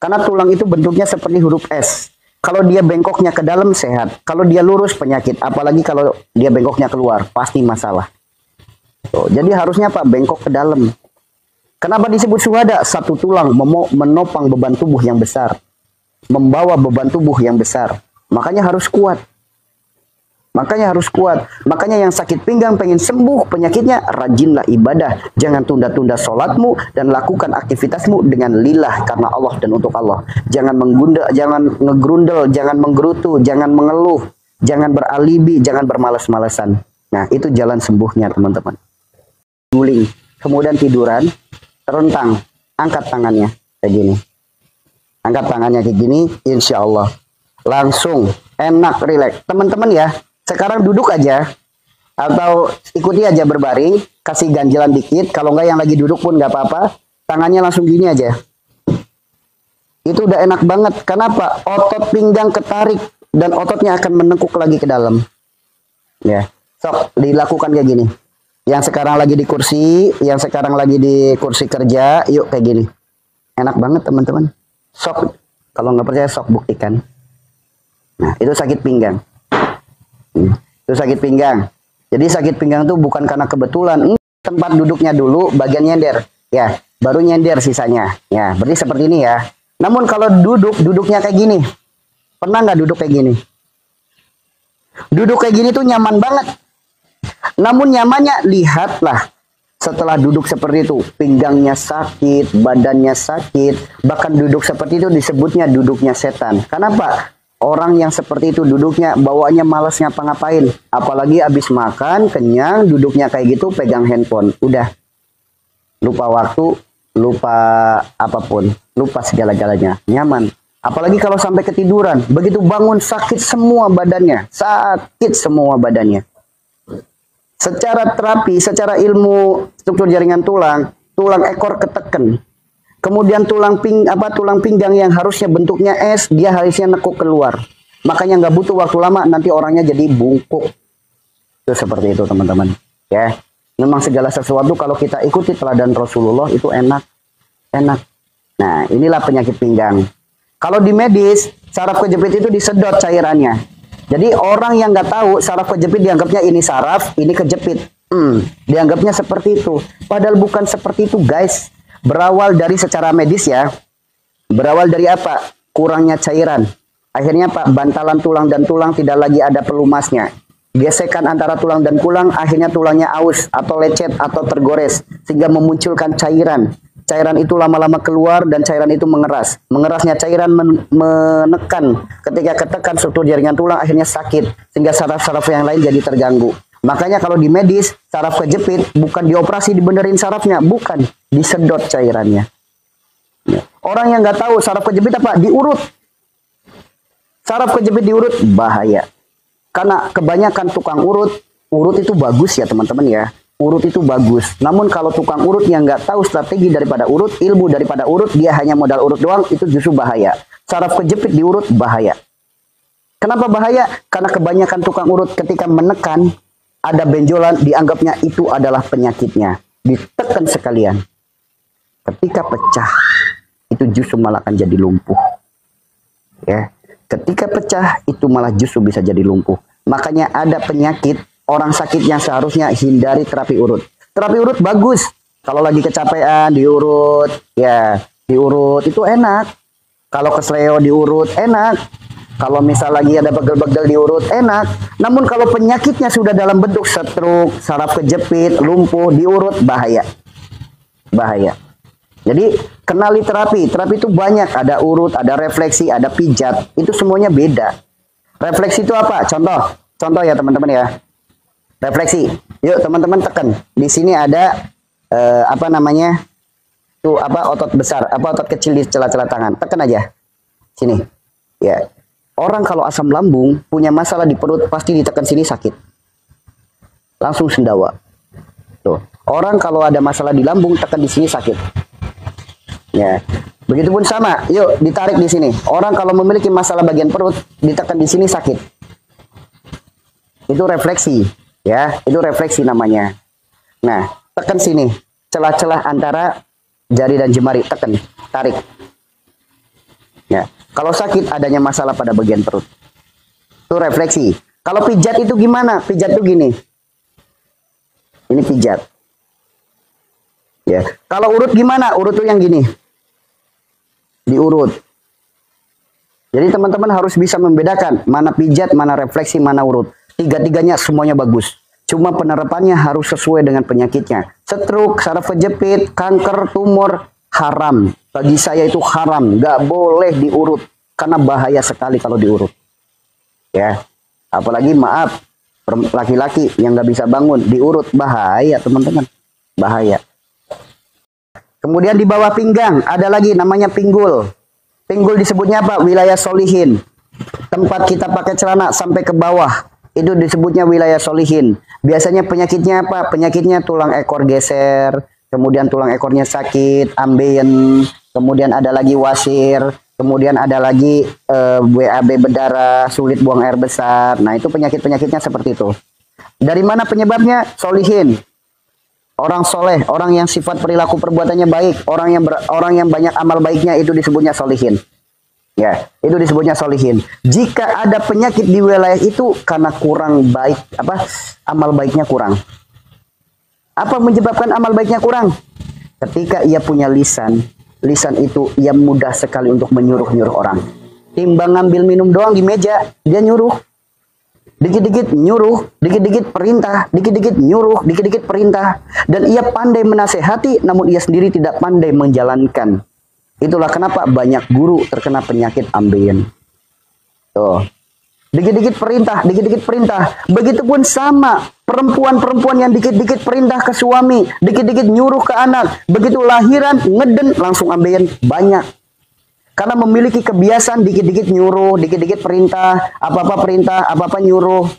Karena tulang itu bentuknya seperti huruf S. Kalau dia bengkoknya ke dalam sehat. Kalau dia lurus penyakit. Apalagi kalau dia bengkoknya keluar. Pasti masalah. Tuh, jadi harusnya Pak bengkok ke dalam. Kenapa disebut syuhada? Satu tulang menopang beban tubuh yang besar. Membawa beban tubuh yang besar. Makanya harus kuat. Makanya harus kuat. Makanya yang sakit pinggang pengen sembuh penyakitnya, rajinlah ibadah. Jangan tunda-tunda sholatmu dan lakukan aktivitasmu dengan lillah karena Allah dan untuk Allah. Jangan menggunda, jangan ngegrundel, jangan menggerutu, jangan mengeluh, jangan beralibi, jangan bermalas-malasan. Nah, itu jalan sembuhnya, teman-teman. Guling, kemudian tiduran, terentang, angkat tangannya kayak gini. Angkat tangannya kayak gini, insya Allah langsung enak, rileks. Teman-teman ya, sekarang duduk aja atau ikuti aja berbaring, kasih ganjalan dikit. Kalau enggak yang lagi duduk pun nggak apa-apa, tangannya langsung gini aja. Itu udah enak banget. Kenapa? Otot pinggang ketarik dan ototnya akan menengkuk lagi ke dalam. Ya, sok dilakukan kayak gini. Yang sekarang lagi di kursi, yang sekarang lagi di kursi kerja, yuk kayak gini. Enak banget teman-teman. Sok, kalau nggak percaya sok buktikan. Nah, itu sakit pinggang. Itu sakit pinggang. Jadi sakit pinggang itu bukan karena kebetulan. Tempat duduknya dulu, bagian nyender. Ya, baru nyender sisanya. Ya, berarti seperti ini ya. Namun kalau duduknya kayak gini. Pernah nggak duduk kayak gini? Duduk kayak gini tuh nyaman banget. Namun nyamannya, lihatlah. Setelah duduk seperti itu, pinggangnya sakit, badannya sakit. Bahkan duduk seperti itu disebutnya duduknya setan. Kenapa? Orang yang seperti itu duduknya, bawaannya malas ngapa-ngapain. Apalagi habis makan, kenyang, duduknya kayak gitu, pegang handphone. Udah. Lupa waktu, lupa apapun. Lupa segala-galanya. Nyaman. Apalagi kalau sampai ketiduran. Begitu bangun, sakit semua badannya. Sakit semua badannya. Secara terapi, secara ilmu struktur jaringan tulang, tulang ekor ketekan. Kemudian tulang pinggang yang harusnya bentuknya S, dia harusnya nekuk keluar. Makanya nggak butuh waktu lama, nanti orangnya jadi bungkuk. Itu seperti itu teman-teman. Ya, memang segala sesuatu kalau kita ikuti teladan Rasulullah itu enak, enak. Nah, inilah penyakit pinggang. Kalau di medis, saraf kejepit itu disedot cairannya. Jadi orang yang nggak tahu saraf kejepit dianggapnya ini saraf, ini kejepit. Dianggapnya seperti itu. Padahal bukan seperti itu, guys. Berawal dari secara medis ya. Berawal dari apa? Kurangnya cairan. Akhirnya Pak, bantalan tulang dan tulang tidak lagi ada pelumasnya. Gesekan antara tulang dan tulang, akhirnya tulangnya aus atau lecet atau tergores. Sehingga memunculkan cairan. Cairan itu lama-lama keluar dan cairan itu mengeras. Mengerasnya cairan menekan. Ketika ketekan struktur jaringan tulang akhirnya sakit. Sehingga saraf-saraf yang lain jadi terganggu. Makanya kalau di medis, saraf kejepit bukan dioperasi dibenerin sarafnya. Bukan. Disedot cairannya. Orang yang nggak tahu saraf kejepit apa? Diurut. Saraf kejepit diurut, bahaya. Karena kebanyakan tukang urut itu bagus ya teman-teman ya. Urut itu bagus. Namun kalau tukang urut yang nggak tahu strategi daripada urut, ilmu daripada urut, dia hanya modal urut doang, itu justru bahaya. Saraf kejepit diurut, bahaya. Kenapa bahaya? Karena kebanyakan tukang urut ketika menekan, ada benjolan, dianggapnya itu adalah penyakitnya. Ditekan sekalian. Ketika pecah, itu justru malah akan jadi lumpuh. Ya. Ketika pecah, itu malah justru bisa jadi lumpuh. Makanya ada penyakit, orang sakit yang seharusnya hindari terapi urut. Terapi urut bagus. Kalau lagi kecapean, diurut. Ya, diurut itu enak. Kalau kesleo diurut, enak. Kalau misal lagi ada begel-begel diurut, enak. Namun kalau penyakitnya sudah dalam bentuk stroke, saraf kejepit, lumpuh, diurut, bahaya. Bahaya. Jadi kenali terapi. Terapi itu banyak. Ada urut, ada refleksi, ada pijat. Itu semuanya beda. Refleksi itu apa? Contoh. Contoh ya teman-teman ya. Refleksi. Yuk teman-teman tekan. Di sini ada apa namanya? Tuh apa otot besar, apa otot kecil di celah-celah tangan. Tekan aja. Sini. Ya. Orang kalau asam lambung punya masalah di perut pasti ditekan sini sakit. Langsung sendawa. Tuh. Orang kalau ada masalah di lambung tekan di sini sakit. Ya, begitupun sama. Yuk ditarik di sini. Orang kalau memiliki masalah bagian perut, ditekan di sini sakit. Itu refleksi, ya. Itu refleksi namanya. Nah, tekan sini, celah-celah antara jari dan jemari, tekan, tarik. Ya, kalau sakit adanya masalah pada bagian perut. Itu refleksi. Kalau pijat itu gimana? Pijat itu gini. Ini pijat. Ya, kalau urut gimana? Urut tuh yang gini. Diurut. Jadi teman-teman harus bisa membedakan mana pijat, mana refleksi, mana urut. Tiga-tiganya semuanya bagus. Cuma penerapannya harus sesuai dengan penyakitnya. Stroke, saraf kejepit, kanker, tumor, haram. Bagi saya itu haram. Nggak boleh diurut. Karena bahaya sekali kalau diurut. Ya, apalagi maaf, laki-laki yang nggak bisa bangun, diurut. Bahaya teman-teman. Bahaya. Kemudian di bawah pinggang, ada lagi namanya pinggul. Pinggul disebutnya apa? Wilayah solihin. Tempat kita pakai celana sampai ke bawah. Itu disebutnya wilayah solihin. Biasanya penyakitnya apa? Penyakitnya tulang ekor geser, kemudian tulang ekornya sakit, ambeien, kemudian ada lagi wasir, kemudian ada lagi WAB berdarah, sulit buang air besar. Nah, itu penyakit-penyakitnya seperti itu. Dari mana penyebabnya? Solihin. Orang soleh, orang yang sifat perilaku perbuatannya baik, orang yang banyak amal baiknya, itu disebutnya solihin. Ya, itu disebutnya solihin. Jika ada penyakit di wilayah itu karena kurang baik, amal baiknya kurang. Apa menyebabkan amal baiknya kurang? Ketika ia punya lisan, lisan itu ia mudah sekali untuk menyuruh-nyuruh orang. Timbang ngambil minum doang di meja, dia nyuruh. Dikit-dikit nyuruh, dikit-dikit perintah, dikit-dikit nyuruh, dikit-dikit perintah. Dan ia pandai menasehati, namun ia sendiri tidak pandai menjalankan. Itulah kenapa banyak guru terkena penyakit ambeien. Tuh. Dikit-dikit perintah, dikit-dikit perintah. Begitupun sama perempuan-perempuan yang dikit-dikit perintah ke suami, dikit-dikit nyuruh ke anak. Begitu lahiran, ngeden, langsung ambeien. Banyak. Karena memiliki kebiasaan dikit-dikit nyuruh, dikit-dikit perintah, apa-apa nyuruh.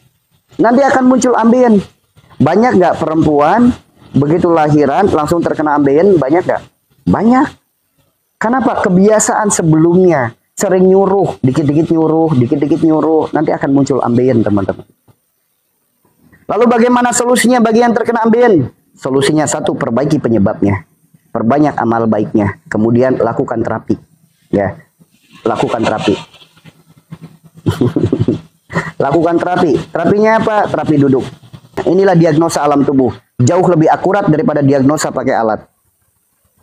Nanti akan muncul ambeien. Banyak nggak perempuan begitu lahiran langsung terkena ambeien? Banyak nggak? Banyak. Kenapa? Kebiasaan sebelumnya sering nyuruh, dikit-dikit nyuruh, nanti akan muncul ambeien, teman-teman. Lalu bagaimana solusinya bagi yang terkena ambeien? Solusinya satu, perbaiki penyebabnya. Perbanyak amal baiknya. Kemudian lakukan terapi. Ya, lakukan terapi. Lakukan terapi. Terapinya apa? Terapi duduk. Inilah diagnosa alam tubuh. Jauh lebih akurat daripada diagnosa pakai alat.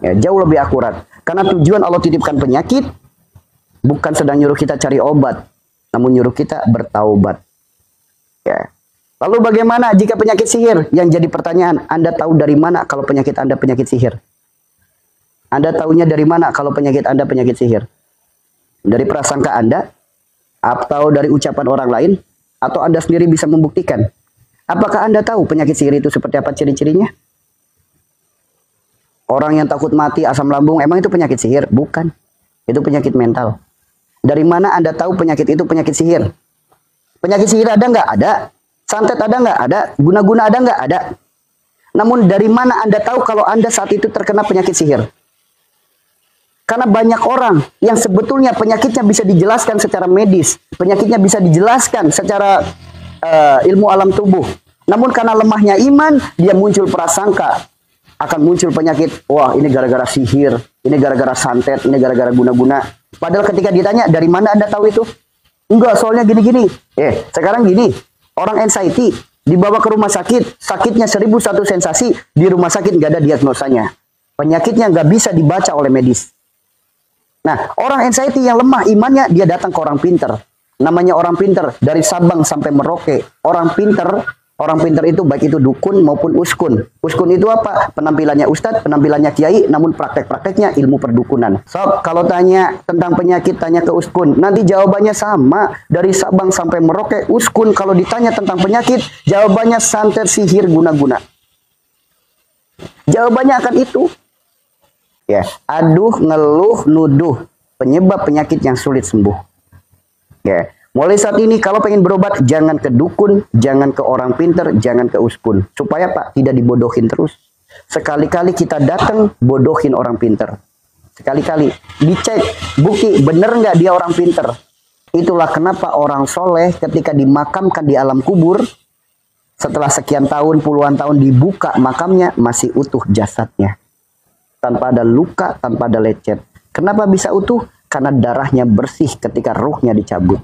Ya, jauh lebih akurat. Karena tujuan Allah titipkan penyakit bukan sedang nyuruh kita cari obat, namun nyuruh kita bertaubat. Ya. Lalu bagaimana jika penyakit sihir? Yang jadi pertanyaan, Anda tahu dari mana kalau penyakit Anda penyakit sihir? Anda tahunya dari mana kalau penyakit Anda penyakit sihir? Dari prasangka Anda? Atau dari ucapan orang lain? Atau Anda sendiri bisa membuktikan? Apakah Anda tahu penyakit sihir itu seperti apa ciri-cirinya? Orang yang takut mati, asam lambung, emang itu penyakit sihir? Bukan. Itu penyakit mental. Dari mana Anda tahu penyakit itu penyakit sihir? Penyakit sihir ada nggak? Ada. Santet ada nggak? Ada. Guna-guna ada nggak? Ada. Namun dari mana Anda tahu kalau Anda saat itu terkena penyakit sihir? Karena banyak orang yang sebetulnya penyakitnya bisa dijelaskan secara medis. Penyakitnya bisa dijelaskan secara ilmu alam tubuh. Namun karena lemahnya iman, dia muncul prasangka. Akan muncul penyakit, wah ini gara-gara sihir, ini gara-gara santet, ini gara-gara guna-guna. Padahal ketika ditanya, dari mana Anda tahu itu? Enggak, soalnya gini-gini. Sekarang gini, orang anxiety dibawa ke rumah sakit, sakitnya 1001 sensasi, di rumah sakit nggak ada diagnosanya. Penyakitnya nggak bisa dibaca oleh medis. Nah, orang anxiety yang lemah imannya, dia datang ke orang pinter. Namanya orang pinter, dari Sabang sampai Merauke. Orang pinter itu baik itu dukun maupun uskun. Uskun itu apa? Penampilannya ustadz, penampilannya kiai, namun praktek-prakteknya ilmu perdukunan. Sob, kalau tanya tentang penyakit, tanya ke uskun. Nanti jawabannya sama. Dari Sabang sampai Merauke, uskun. Kalau ditanya tentang penyakit, jawabannya santet, sihir, guna-guna. Jawabannya akan itu. Ya, aduh, ngeluh, nuduh. Penyebab penyakit yang sulit sembuh. Ya. Mulai saat ini kalau pengen berobat jangan ke dukun, jangan ke orang pinter, jangan ke uskun. Supaya Pak tidak dibodohin terus. Sekali-kali kita datang bodohin orang pinter. Sekali-kali dicek bukti bener nggak dia orang pinter. Itulah kenapa orang soleh ketika dimakamkan di alam kubur setelah sekian tahun, puluhan tahun dibuka makamnya masih utuh jasadnya. Tanpa ada luka, tanpa ada lecet. Kenapa bisa utuh? Karena darahnya bersih ketika ruhnya dicabut.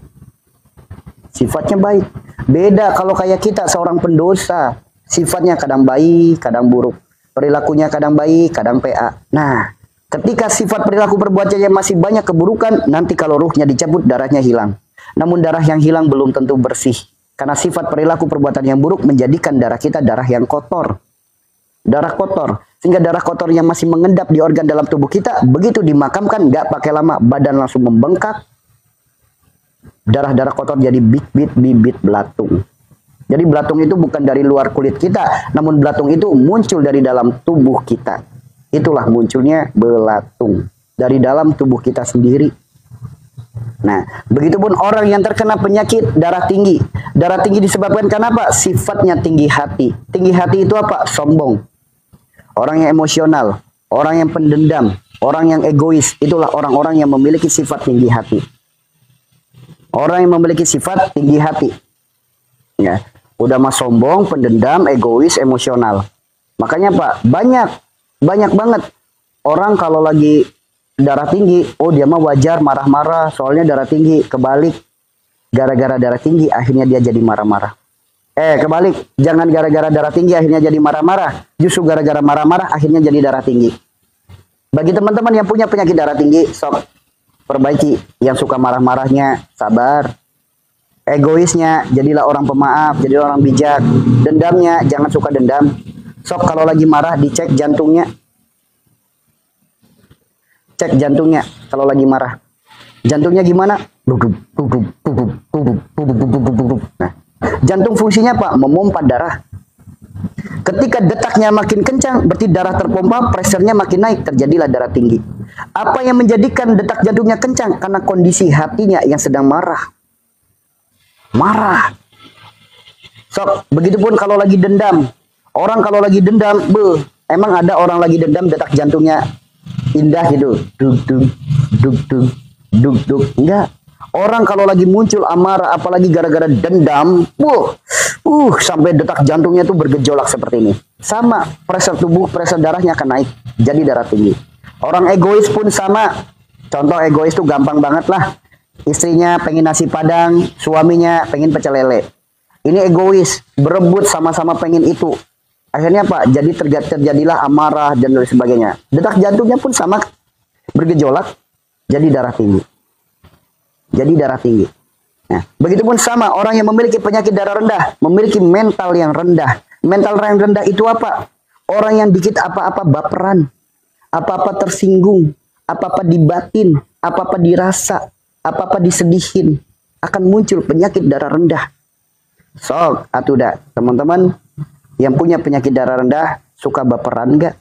Sifatnya baik. Beda kalau kayak kita seorang pendosa. Sifatnya kadang baik, kadang buruk. Perilakunya kadang baik, kadang PA. Nah, ketika sifat perilaku perbuatannya masih banyak keburukan, nanti kalau ruhnya dicabut, darahnya hilang. Namun darah yang hilang belum tentu bersih. Karena sifat perilaku perbuatan yang buruk menjadikan darah kita darah yang kotor. Darah kotor. Sehingga darah kotor yang masih mengendap di organ dalam tubuh kita, begitu dimakamkan, nggak pakai lama, badan langsung membengkak. Darah-darah kotor jadi bibit belatung. Jadi belatung itu bukan dari luar kulit kita, namun belatung itu muncul dari dalam tubuh kita. Itulah munculnya belatung. Dari dalam tubuh kita sendiri. Nah, begitupun orang yang terkena penyakit darah tinggi. Darah tinggi disebabkan karena apa? Sifatnya tinggi hati. Tinggi hati itu apa? Sombong. Orang yang emosional, orang yang pendendam, orang yang egois. Itulah orang-orang yang memiliki sifat tinggi hati. Orang yang memiliki sifat tinggi hati. Ya, udah mah sombong, pendendam, egois, emosional. Makanya Pak, banyak banget orang kalau lagi darah tinggi, oh dia mah wajar marah-marah, soalnya darah tinggi. Kebalik, gara-gara darah tinggi akhirnya dia jadi marah-marah. Kebalik, jangan gara-gara darah tinggi akhirnya jadi marah-marah, justru gara-gara marah-marah akhirnya jadi darah tinggi. Bagi teman-teman yang punya penyakit darah tinggi, sok perbaiki. Yang suka marah-marahnya sabar. Egoisnya jadilah orang pemaaf, jadilah orang bijak. Dendamnya jangan suka dendam. Sok kalau lagi marah dicek jantungnya. Cek jantungnya kalau lagi marah. Jantungnya gimana? Nah, jantung fungsinya apa? Memompa darah. Ketika detaknya makin kencang, berarti darah terpompa, pressure-nya makin naik, terjadilah darah tinggi. Apa yang menjadikan detak jantungnya kencang? Karena kondisi hatinya yang sedang marah. Marah. Sok, begitupun kalau lagi dendam. Orang kalau lagi dendam, emang ada orang lagi dendam detak jantungnya indah gitu, duk. Enggak. Orang kalau lagi muncul amarah, apalagi gara-gara dendam, sampai detak jantungnya tuh bergejolak seperti ini. Sama, pressure tubuh, pressure darahnya akan naik, jadi darah tinggi. Orang egois pun sama. Contoh egois tuh gampang banget lah. Istrinya pengen nasi padang, suaminya pengen pecel lele. Ini egois, berebut sama-sama pengen itu. Akhirnya Pak, jadi terjadilah amarah dan lain sebagainya. Detak jantungnya pun sama, bergejolak, jadi darah tinggi. Jadi darah tinggi. Nah, begitupun sama orang yang memiliki penyakit darah rendah, memiliki mental yang rendah. Mental yang rendah itu apa? Orang yang dikit apa-apa baperan, apa-apa tersinggung, apa-apa dibatin, apa-apa dirasa, apa-apa disedihin, akan muncul penyakit darah rendah. Sok, atuh dah, teman-teman. Yang punya penyakit darah rendah, suka baperan nggak?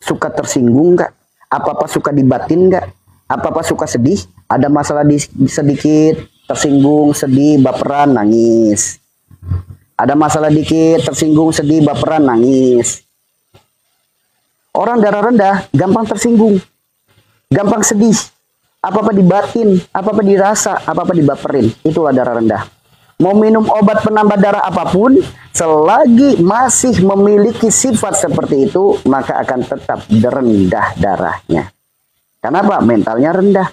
Suka tersinggung nggak? Apa-apa suka dibatin nggak? Apa-apa suka sedih? Ada masalah sedikit, tersinggung, sedih, baperan, nangis. Ada masalah dikit, tersinggung, sedih, baperan, nangis. Orang darah rendah, gampang tersinggung. Gampang sedih. Apa-apa dibatin, apa-apa dirasa, apa-apa dibaperin. Itulah darah rendah. Mau minum obat penambah darah apapun, selagi masih memiliki sifat seperti itu, maka akan tetap rendah darahnya. Kenapa? Mentalnya rendah.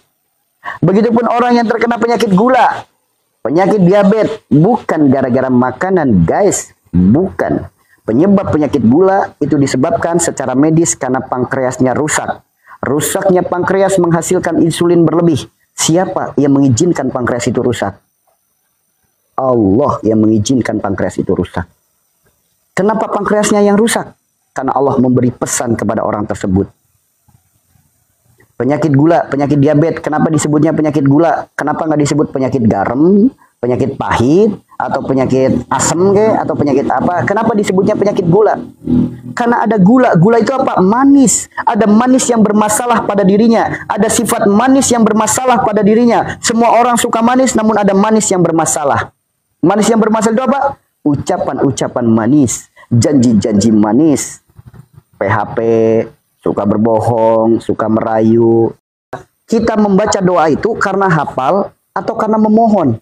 Begitupun orang yang terkena penyakit gula, penyakit diabetes, bukan gara-gara makanan, guys. Bukan. Penyebab penyakit gula itu disebabkan secara medis karena pankreasnya rusak. Rusaknya pankreas menghasilkan insulin berlebih. Siapa yang mengizinkan pankreas itu rusak? Allah yang mengizinkan pankreas itu rusak. Kenapa pankreasnya yang rusak? Karena Allah memberi pesan kepada orang tersebut. Penyakit gula, penyakit diabetes, kenapa disebutnya penyakit gula? Kenapa nggak disebut penyakit garam, penyakit pahit, atau penyakit asam atau penyakit apa? Kenapa disebutnya penyakit gula? Karena ada gula. Gula itu apa? Manis. Ada manis yang bermasalah pada dirinya. Ada sifat manis yang bermasalah pada dirinya. Semua orang suka manis, namun ada manis yang bermasalah. Manis yang bermasalah itu apa? Ucapan-ucapan manis, janji-janji manis, PHP, suka berbohong, suka merayu. Kita membaca doa itu karena hafal atau karena memohon.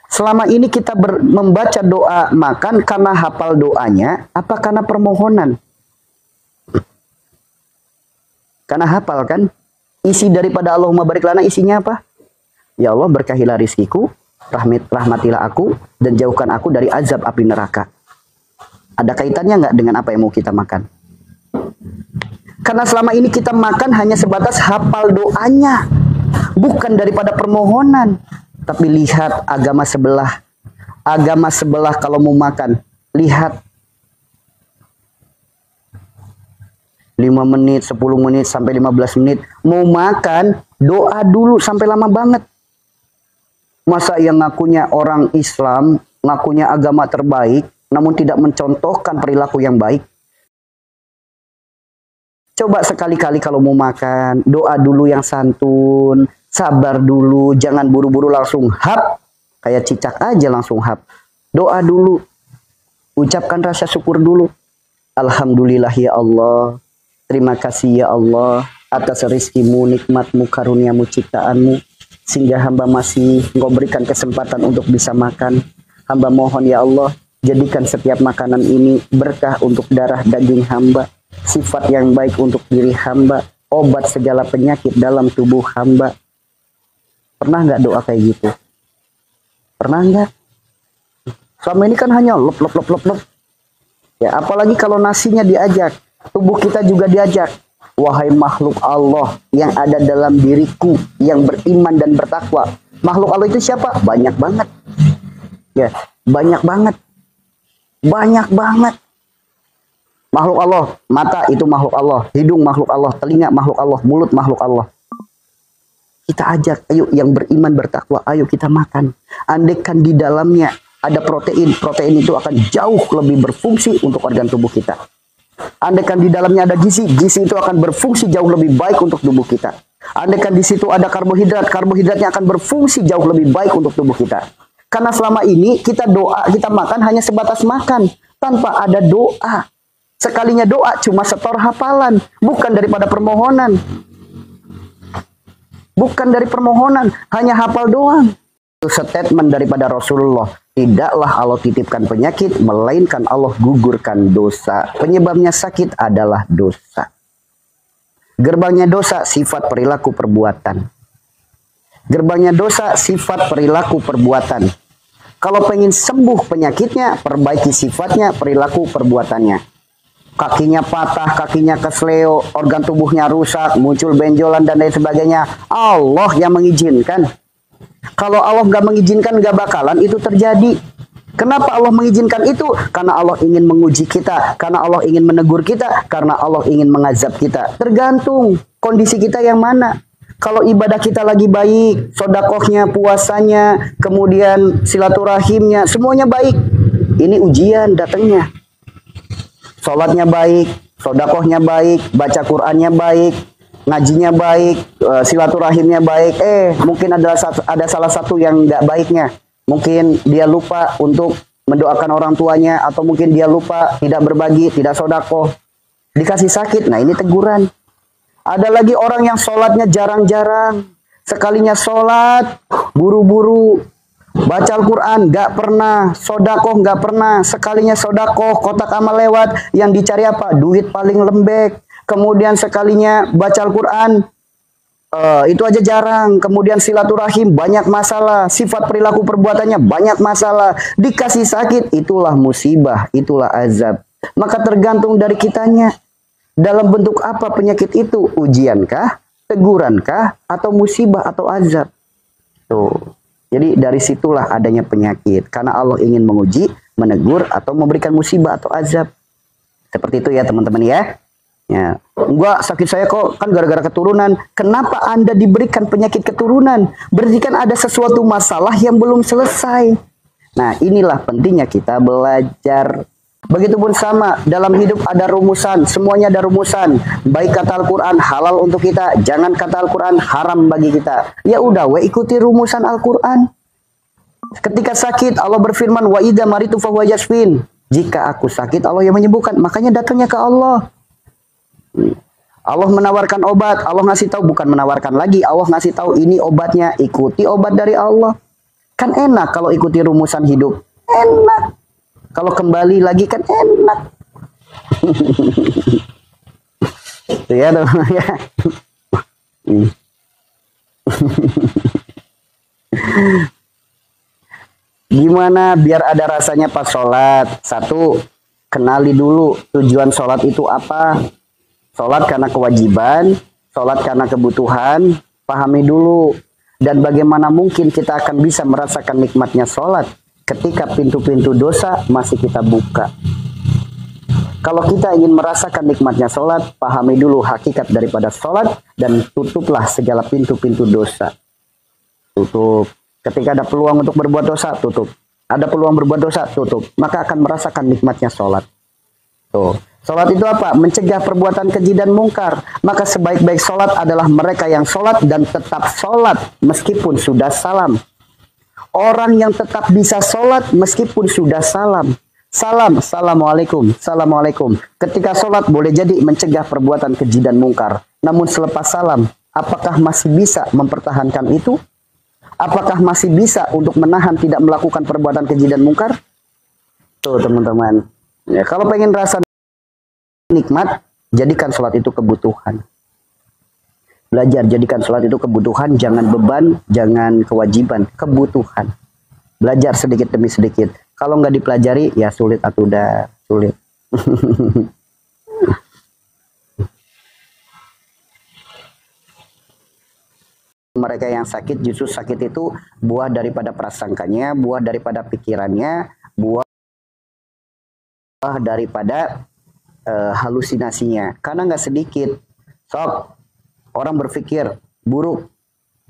Selama ini kita membaca doa makan karena hafal doanya, apa karena permohonan? Karena hafal kan? Isi daripada Allahumma barik lana isinya apa? Ya Allah berkahilah rizkiku, rahmatilah aku, dan jauhkan aku dari azab api neraka. Ada kaitannya nggak dengan apa yang mau kita makan? Karena selama ini kita makan hanya sebatas hafal doanya, bukan daripada permohonan. Tapi lihat agama sebelah, agama sebelah kalau mau makan. Lihat 5 menit, 10 menit, sampai 15 menit. Mau makan, doa dulu sampai lama banget. Masa yang ngakunya orang Islam, ngakunya agama terbaik, namun tidak mencontohkan perilaku yang baik. Coba sekali-kali kalau mau makan, doa dulu yang santun, sabar dulu, jangan buru-buru langsung hap. Kayak cicak aja langsung hap. Doa dulu, ucapkan rasa syukur dulu. Alhamdulillah ya Allah. Terima kasih ya Allah atas rizkimu, nikmatmu, karuniamu, ciptaanmu. Sehingga hamba masih engkau berikan kesempatan untuk bisa makan. Hamba mohon ya Allah, jadikan setiap makanan ini berkah untuk darah daging hamba. Sifat yang baik untuk diri hamba. Obat segala penyakit dalam tubuh hamba. Pernah nggak doa kayak gitu? Pernah nggak? Selama ini kan hanya lop. Ya, apalagi kalau nasinya diajak. Tubuh kita juga diajak. Wahai makhluk Allah yang ada dalam diriku, yang beriman dan bertakwa. Makhluk Allah itu siapa? Banyak banget. Ya, banyak banget. Banyak banget. Makhluk Allah, mata itu makhluk Allah, hidung makhluk Allah, telinga makhluk Allah, mulut makhluk Allah. Kita ajak, ayo yang beriman bertakwa, ayo kita makan. Andaikan di dalamnya ada protein, protein itu akan jauh lebih berfungsi untuk organ tubuh kita. Andaikan di dalamnya ada gizi, gizi itu akan berfungsi jauh lebih baik untuk tubuh kita. Andaikan di situ ada karbohidrat, karbohidratnya akan berfungsi jauh lebih baik untuk tubuh kita. Karena selama ini kita doa, kita makan hanya sebatas makan, tanpa ada doa. Sekalinya doa cuma setor hafalan, bukan daripada permohonan. Bukan dari permohonan, hanya hafal doang. Itu statement daripada Rasulullah. Tidaklah Allah titipkan penyakit, melainkan Allah gugurkan dosa. Penyebabnya sakit adalah dosa. Gerbangnya dosa, sifat perilaku perbuatan. Gerbangnya dosa, sifat perilaku perbuatan. Kalau pengen sembuh penyakitnya, perbaiki sifatnya, perilaku perbuatannya. Kakinya patah, kakinya kesleo, organ tubuhnya rusak, muncul benjolan dan lain sebagainya. Allah yang mengizinkan. Kalau Allah nggak mengizinkan, nggak bakalan itu terjadi. Kenapa Allah mengizinkan itu? Karena Allah ingin menguji kita, karena Allah ingin menegur kita, karena Allah ingin mengazab kita. Tergantung kondisi kita yang mana. Kalau ibadah kita lagi baik, sodakohnya, puasanya, kemudian silaturahimnya, semuanya baik. Ini ujian datangnya. Sholatnya baik, sodakohnya baik, baca Qur'annya baik, ngajinya baik, silaturahimnya baik. Mungkin ada salah satu yang nggak baiknya. Mungkin dia lupa untuk mendoakan orang tuanya, atau mungkin dia lupa tidak berbagi, tidak sodakoh. Dikasih sakit, nah ini teguran. Ada lagi orang yang sholatnya jarang-jarang. Sekalinya sholat, buru-buru. Baca Al-Quran, nggak pernah. Sodakoh, nggak pernah. Sekalinya sodakoh, kotak amal lewat. Yang dicari apa? Duit paling lembek. Kemudian sekalinya baca Al-Quran, itu aja jarang. Kemudian silaturahim, banyak masalah. Sifat perilaku perbuatannya, banyak masalah. Dikasih sakit, itulah musibah, itulah azab. Maka tergantung dari kitanya. Dalam bentuk apa penyakit itu? Ujiankah? Tegurankah? Atau musibah atau azab? Tuh. Jadi dari situlah adanya penyakit. Karena Allah ingin menguji, menegur, atau memberikan musibah atau azab. Seperti itu ya teman-teman ya. Ya, enggak, sakit saya kok kan gara-gara keturunan. Kenapa Anda diberikan penyakit keturunan? Berarti kan ada sesuatu masalah yang belum selesai. Nah, inilah pentingnya kita belajar. Begitupun sama, dalam hidup ada rumusan, semuanya ada rumusan. Baik kata Al-Quran halal untuk kita, jangan kata Al-Quran haram bagi kita. Ya udah, ikuti rumusan Al-Quran. Ketika sakit, Allah berfirman, wa idza maritu fahuwa yashfin. Jika aku sakit, Allah yang menyembuhkan. Makanya datangnya ke Allah. Allah menawarkan obat, Allah ngasih tahu, bukan menawarkan lagi, Allah ngasih tahu ini obatnya, ikuti obat dari Allah. Kan enak kalau ikuti rumusan hidup. Enak. Kalau kembali lagi kan enak. Itu ya, ya. Gimana biar ada rasanya pas sholat? Satu, kenali dulu tujuan sholat itu apa. Sholat karena kewajiban, sholat karena kebutuhan, pahami dulu. Dan bagaimana mungkin kita akan bisa merasakan nikmatnya sholat ketika pintu-pintu dosa masih kita buka. Kalau kita ingin merasakan nikmatnya sholat, pahami dulu hakikat daripada sholat dan tutuplah segala pintu-pintu dosa. Tutup. Ketika ada peluang untuk berbuat dosa, tutup. Ada peluang berbuat dosa, tutup. Maka akan merasakan nikmatnya sholat. Tuh. Sholat itu apa? Mencegah perbuatan keji dan mungkar. Maka sebaik-baik sholat adalah mereka yang sholat dan tetap sholat meskipun sudah salam. Orang yang tetap bisa sholat meskipun sudah salam. Salam, assalamualaikum, assalamualaikum. Ketika sholat boleh jadi mencegah perbuatan keji dan mungkar. Namun selepas salam, apakah masih bisa mempertahankan itu? Apakah masih bisa untuk menahan tidak melakukan perbuatan keji dan mungkar? Tuh teman-teman. Ya, kalau pengen rasa nikmat, jadikan sholat itu kebutuhan. Belajar, jadikan sholat itu kebutuhan, jangan beban, jangan kewajiban, kebutuhan. Belajar sedikit demi sedikit. Kalau nggak dipelajari, ya sulit atau udah sulit. Mereka yang sakit, justru sakit itu buah daripada prasangkanya, buah daripada pikirannya, buah daripada halusinasinya. Karena nggak sedikit, orang berpikir buruk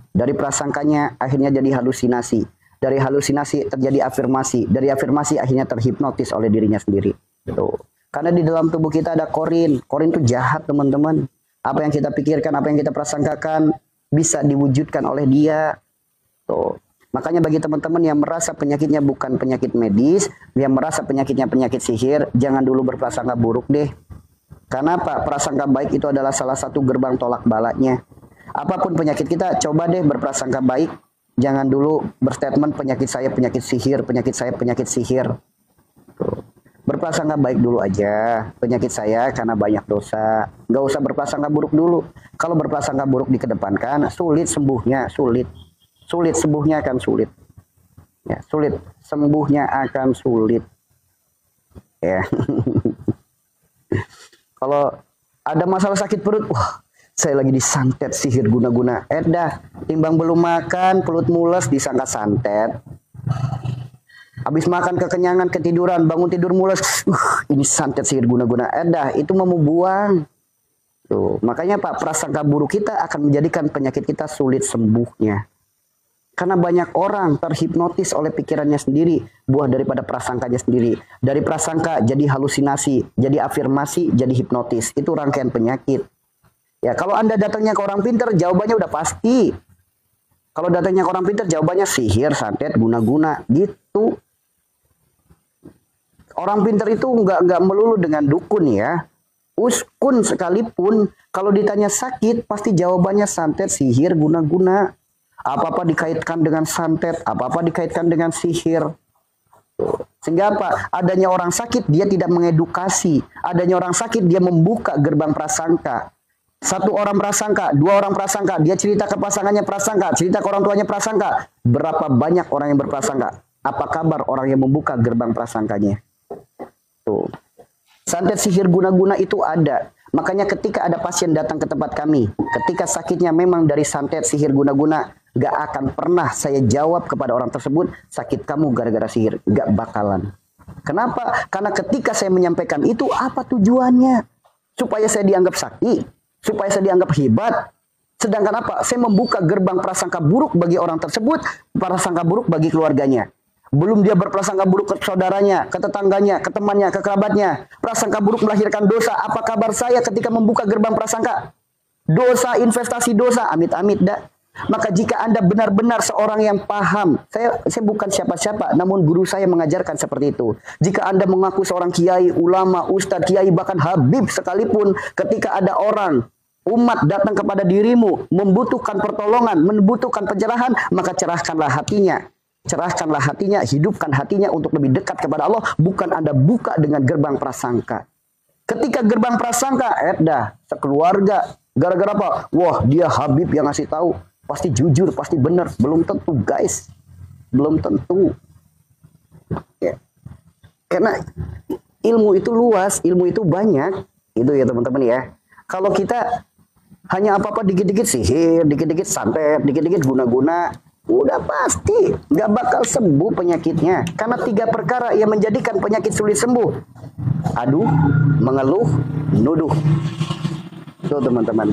dari prasangkanya, akhirnya jadi halusinasi. Dari halusinasi terjadi afirmasi. Dari afirmasi akhirnya terhipnotis oleh dirinya sendiri. Gitu. Karena di dalam tubuh kita ada korin. Korin itu jahat teman-teman. Apa yang kita pikirkan, apa yang kita prasangkakan bisa diwujudkan oleh dia. Tuh. Makanya bagi teman-teman yang merasa penyakitnya bukan penyakit medis, yang merasa penyakitnya penyakit sihir, jangan dulu berprasangka buruk deh. Karena apa? Prasangka baik itu adalah salah satu gerbang tolak balaknya. Apapun penyakit kita, coba deh berprasangka baik. Jangan dulu berstatement penyakit saya penyakit sihir, penyakit saya penyakit sihir. Tuh. Berprasangka baik dulu aja. Penyakit saya karena banyak dosa. Nggak usah berprasangka buruk dulu. Kalau berprasangka buruk dikedepankan, sulit sembuhnya, sulit. Sulit sembuhnya akan sulit. Ya, sulit sembuhnya akan sulit. Ya. Kalau ada masalah sakit perut, wah, saya lagi disantet sihir guna-guna. Timbang belum makan, pelut mules disangka santet. Habis makan kekenyangan, ketiduran, bangun tidur mules. Ini santet sihir guna-guna. Itu mau buang. Tuh, makanya Pak, prasangka buruk kita akan menjadikan penyakit kita sulit sembuhnya. Karena banyak orang terhipnotis oleh pikirannya sendiri, buah daripada prasangkanya sendiri. Dari prasangka jadi halusinasi, jadi afirmasi, jadi hipnotis. Itu rangkaian penyakit. Ya, kalau Anda datangnya ke orang pintar, jawabannya udah pasti. Kalau datangnya ke orang pintar, jawabannya sihir, santet, guna-guna, gitu. Orang pintar itu nggak melulu dengan dukun ya. Uskun sekalipun, kalau ditanya sakit, pasti jawabannya santet, sihir, guna-guna. Apa-apa dikaitkan dengan santet, apa-apa dikaitkan dengan sihir. Sehingga apa? Adanya orang sakit, dia tidak mengedukasi. Adanya orang sakit, dia membuka gerbang prasangka. Satu orang prasangka, dua orang prasangka, dia cerita ke pasangannya prasangka, cerita ke orang tuanya prasangka. Berapa banyak orang yang berprasangka? Apa kabar orang yang membuka gerbang prasangkanya? Tuh. Santet sihir guna-guna itu ada. Makanya ketika ada pasien datang ke tempat kami, ketika sakitnya memang dari santet sihir guna-guna, gak akan pernah saya jawab kepada orang tersebut, sakit kamu gara-gara sihir. Gak bakalan. Kenapa? Karena ketika saya menyampaikan itu, apa tujuannya? Supaya saya dianggap sakti, supaya saya dianggap hebat. Sedangkan apa? Saya membuka gerbang prasangka buruk bagi orang tersebut, prasangka buruk bagi keluarganya. Belum dia berprasangka buruk ke saudaranya, ke tetangganya, ke temannya, ke kerabatnya. Prasangka buruk melahirkan dosa. Apa kabar saya ketika membuka gerbang prasangka? Dosa, investasi dosa, amit-amit dah. Maka jika Anda benar-benar seorang yang paham, saya bukan siapa-siapa, namun guru saya mengajarkan seperti itu. Jika Anda mengaku seorang kiai, ulama, ustadz, kiai, bahkan habib sekalipun, ketika ada orang, umat datang kepada dirimu, membutuhkan pertolongan, membutuhkan pencerahan, maka cerahkanlah hatinya. Cerahkanlah hatinya, hidupkan hatinya untuk lebih dekat kepada Allah, bukan Anda buka dengan gerbang prasangka. Ketika gerbang prasangka, sekeluarga, gara-gara apa? Wah, dia habib yang ngasih tahu. Pasti jujur, pasti benar. Belum tentu guys. Belum tentu. Ya. Karena ilmu itu luas, ilmu itu banyak. Itu ya teman-teman ya. Kalau kita hanya apa-apa dikit-dikit sihir, dikit-dikit santet, dikit-dikit guna-guna. Udah pasti nggak bakal sembuh penyakitnya. Karena 3 perkara yang menjadikan penyakit sulit sembuh. Aduh, mengeluh, nuduh. Tuh teman-teman.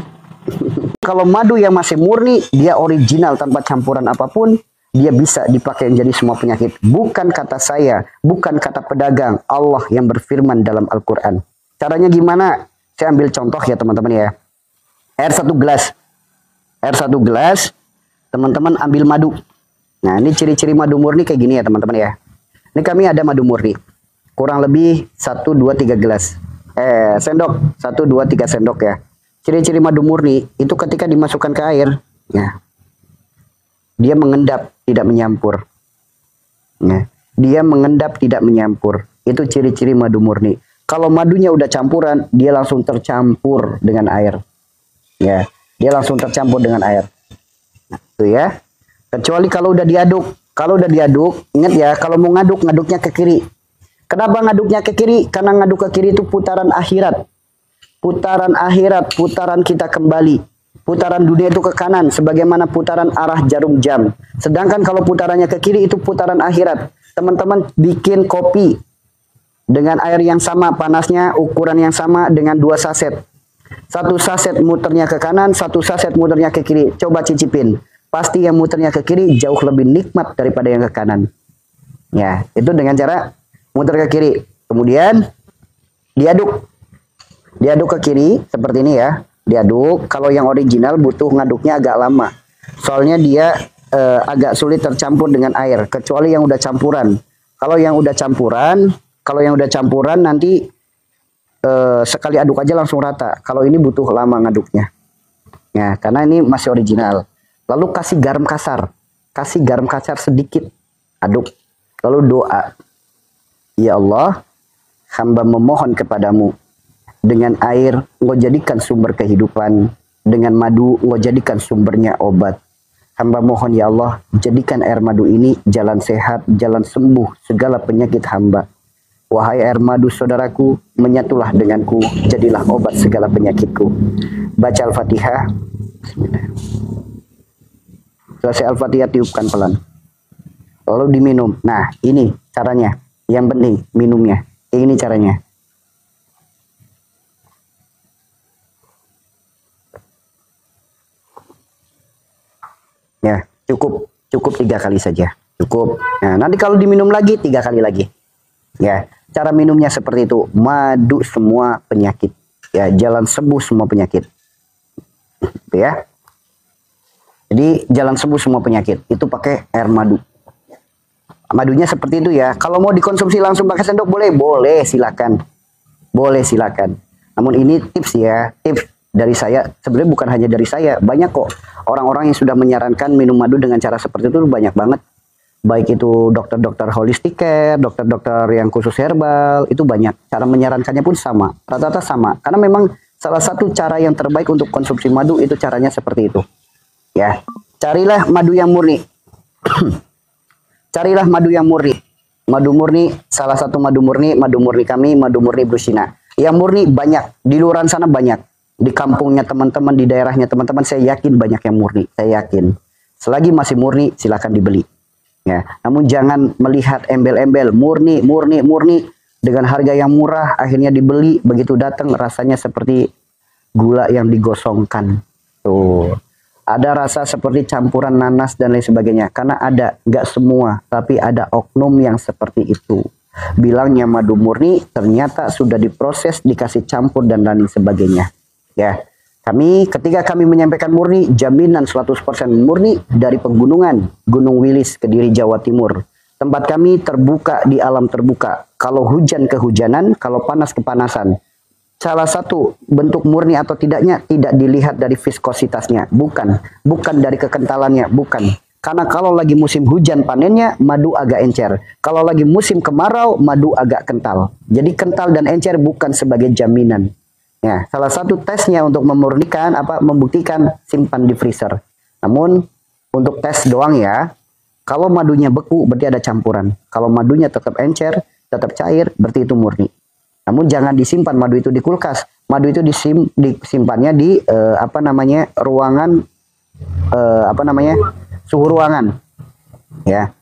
Kalau madu yang masih murni, dia original tanpa campuran apapun, dia bisa dipakai menjadi semua penyakit. Bukan kata saya, bukan kata pedagang, Allah yang berfirman dalam Al-Quran. Caranya gimana? Saya ambil contoh ya teman-teman ya. Air 1 gelas. Air 1 gelas, teman-teman ambil madu. Nah ini ciri-ciri madu murni kayak gini ya teman-teman ya. Ini kami ada madu murni. Kurang lebih 1, 2, 3 gelas. Sendok. 1, 2, 3 sendok ya. Ciri-ciri madu murni itu ketika dimasukkan ke air, ya, dia mengendap, tidak menyampur. Ya, dia mengendap, tidak menyampur. Itu ciri-ciri madu murni. Kalau madunya udah campuran, dia langsung tercampur dengan air. Ya, dia langsung tercampur dengan air. Nah, itu ya. Kecuali kalau udah diaduk. Kalau udah diaduk, ingat ya, kalau mau ngaduk, ngaduknya ke kiri. Kenapa ngaduknya ke kiri? Karena ngaduk ke kiri itu putaran akhirat. Putaran akhirat, putaran kita kembali. Putaran dunia itu ke kanan, sebagaimana putaran arah jarum jam. Sedangkan kalau putarannya ke kiri itu putaran akhirat. Teman-teman bikin kopi dengan air yang sama, panasnya, ukuran yang sama dengan 2 saset. 1 saset muternya ke kanan, 1 saset muternya ke kiri. Coba cicipin. Pasti yang muternya ke kiri jauh lebih nikmat daripada yang ke kanan. Ya, itu dengan cara muter ke kiri. Kemudian diaduk. Diaduk ke kiri seperti ini ya. Diaduk. Kalau yang original butuh ngaduknya agak lama. Soalnya dia agak sulit tercampur dengan air. Kecuali yang udah campuran. Kalau yang udah campuran nanti sekali aduk aja langsung rata. Kalau ini butuh lama ngaduknya. Ya, karena ini masih original. Lalu kasih garam kasar. Kasih garam kasar sedikit. Aduk. Lalu doa. Ya Allah, hamba memohon kepadamu. Dengan air, engkau jadikan sumber kehidupan. Dengan madu, engkau jadikan sumbernya obat. Hamba mohon ya Allah, jadikan air madu ini jalan sehat, jalan sembuh segala penyakit hamba. Wahai air madu saudaraku, menyatulah denganku, jadilah obat segala penyakitku. Baca Al-Fatihah. Bismillah. Selesai Al-Fatihah, tiupkan pelan. Lalu diminum. Nah, ini caranya. Yang penting, minumnya. Ini caranya. Ya, cukup 3 kali saja, cukup. Nah, nanti kalau diminum lagi 3 kali lagi. Ya, cara minumnya seperti itu, madu semua penyakit. Ya, jalan sembuh semua penyakit. Ya. Jadi jalan sembuh semua penyakit itu pakai air madu. Madunya seperti itu ya. Kalau mau dikonsumsi langsung pakai sendok boleh silakan. Boleh silakan. Namun ini tips ya, tips dari saya. Sebenarnya bukan hanya dari saya, banyak kok orang-orang yang sudah menyarankan minum madu dengan cara seperti itu, banyak banget. Baik itu dokter-dokter holistic care, dokter-dokter yang khusus herbal, itu banyak. Cara menyarankannya pun sama, rata-rata sama. Karena memang salah satu cara yang terbaik untuk konsumsi madu itu caranya seperti itu. Ya, carilah madu yang murni. Carilah madu yang murni. Madu murni, salah satu madu murni kami, madu murni Brusina. Yang murni banyak, di luar sana banyak. Di kampungnya teman-teman, di daerahnya teman-teman, saya yakin banyak yang murni. Saya yakin. Selagi masih murni, silakan dibeli. Ya, namun jangan melihat embel-embel murni dengan harga yang murah, akhirnya dibeli, begitu datang rasanya seperti gula yang digosongkan. Tuh. Ada rasa seperti campuran nanas dan lain sebagainya. Karena ada, nggak semua, tapi ada oknum yang seperti itu. Bilangnya madu murni, ternyata sudah diproses, dikasih campur dan lain sebagainya. Ya, ketika kami menyampaikan murni, jaminan 100% murni dari pegunungan Gunung Wilis, Kediri, Jawa Timur. Tempat kami terbuka di alam terbuka. Kalau hujan kehujanan, kalau panas kepanasan. Salah satu bentuk murni atau tidaknya tidak dilihat dari viskositasnya, bukan dari kekentalannya, bukan. Karena kalau lagi musim hujan panennya, madu agak encer. Kalau lagi musim kemarau, madu agak kental. Jadi kental dan encer bukan sebagai jaminan. Ya, salah satu tesnya untuk memurnikan membuktikan simpan di freezer. Namun untuk tes doang ya. Kalau madunya beku berarti ada campuran. Kalau madunya tetap encer, tetap cair, berarti itu murni. Namun jangan disimpan madu itu di kulkas. Madu itu disimpannya di ruangan suhu ruangan. ya.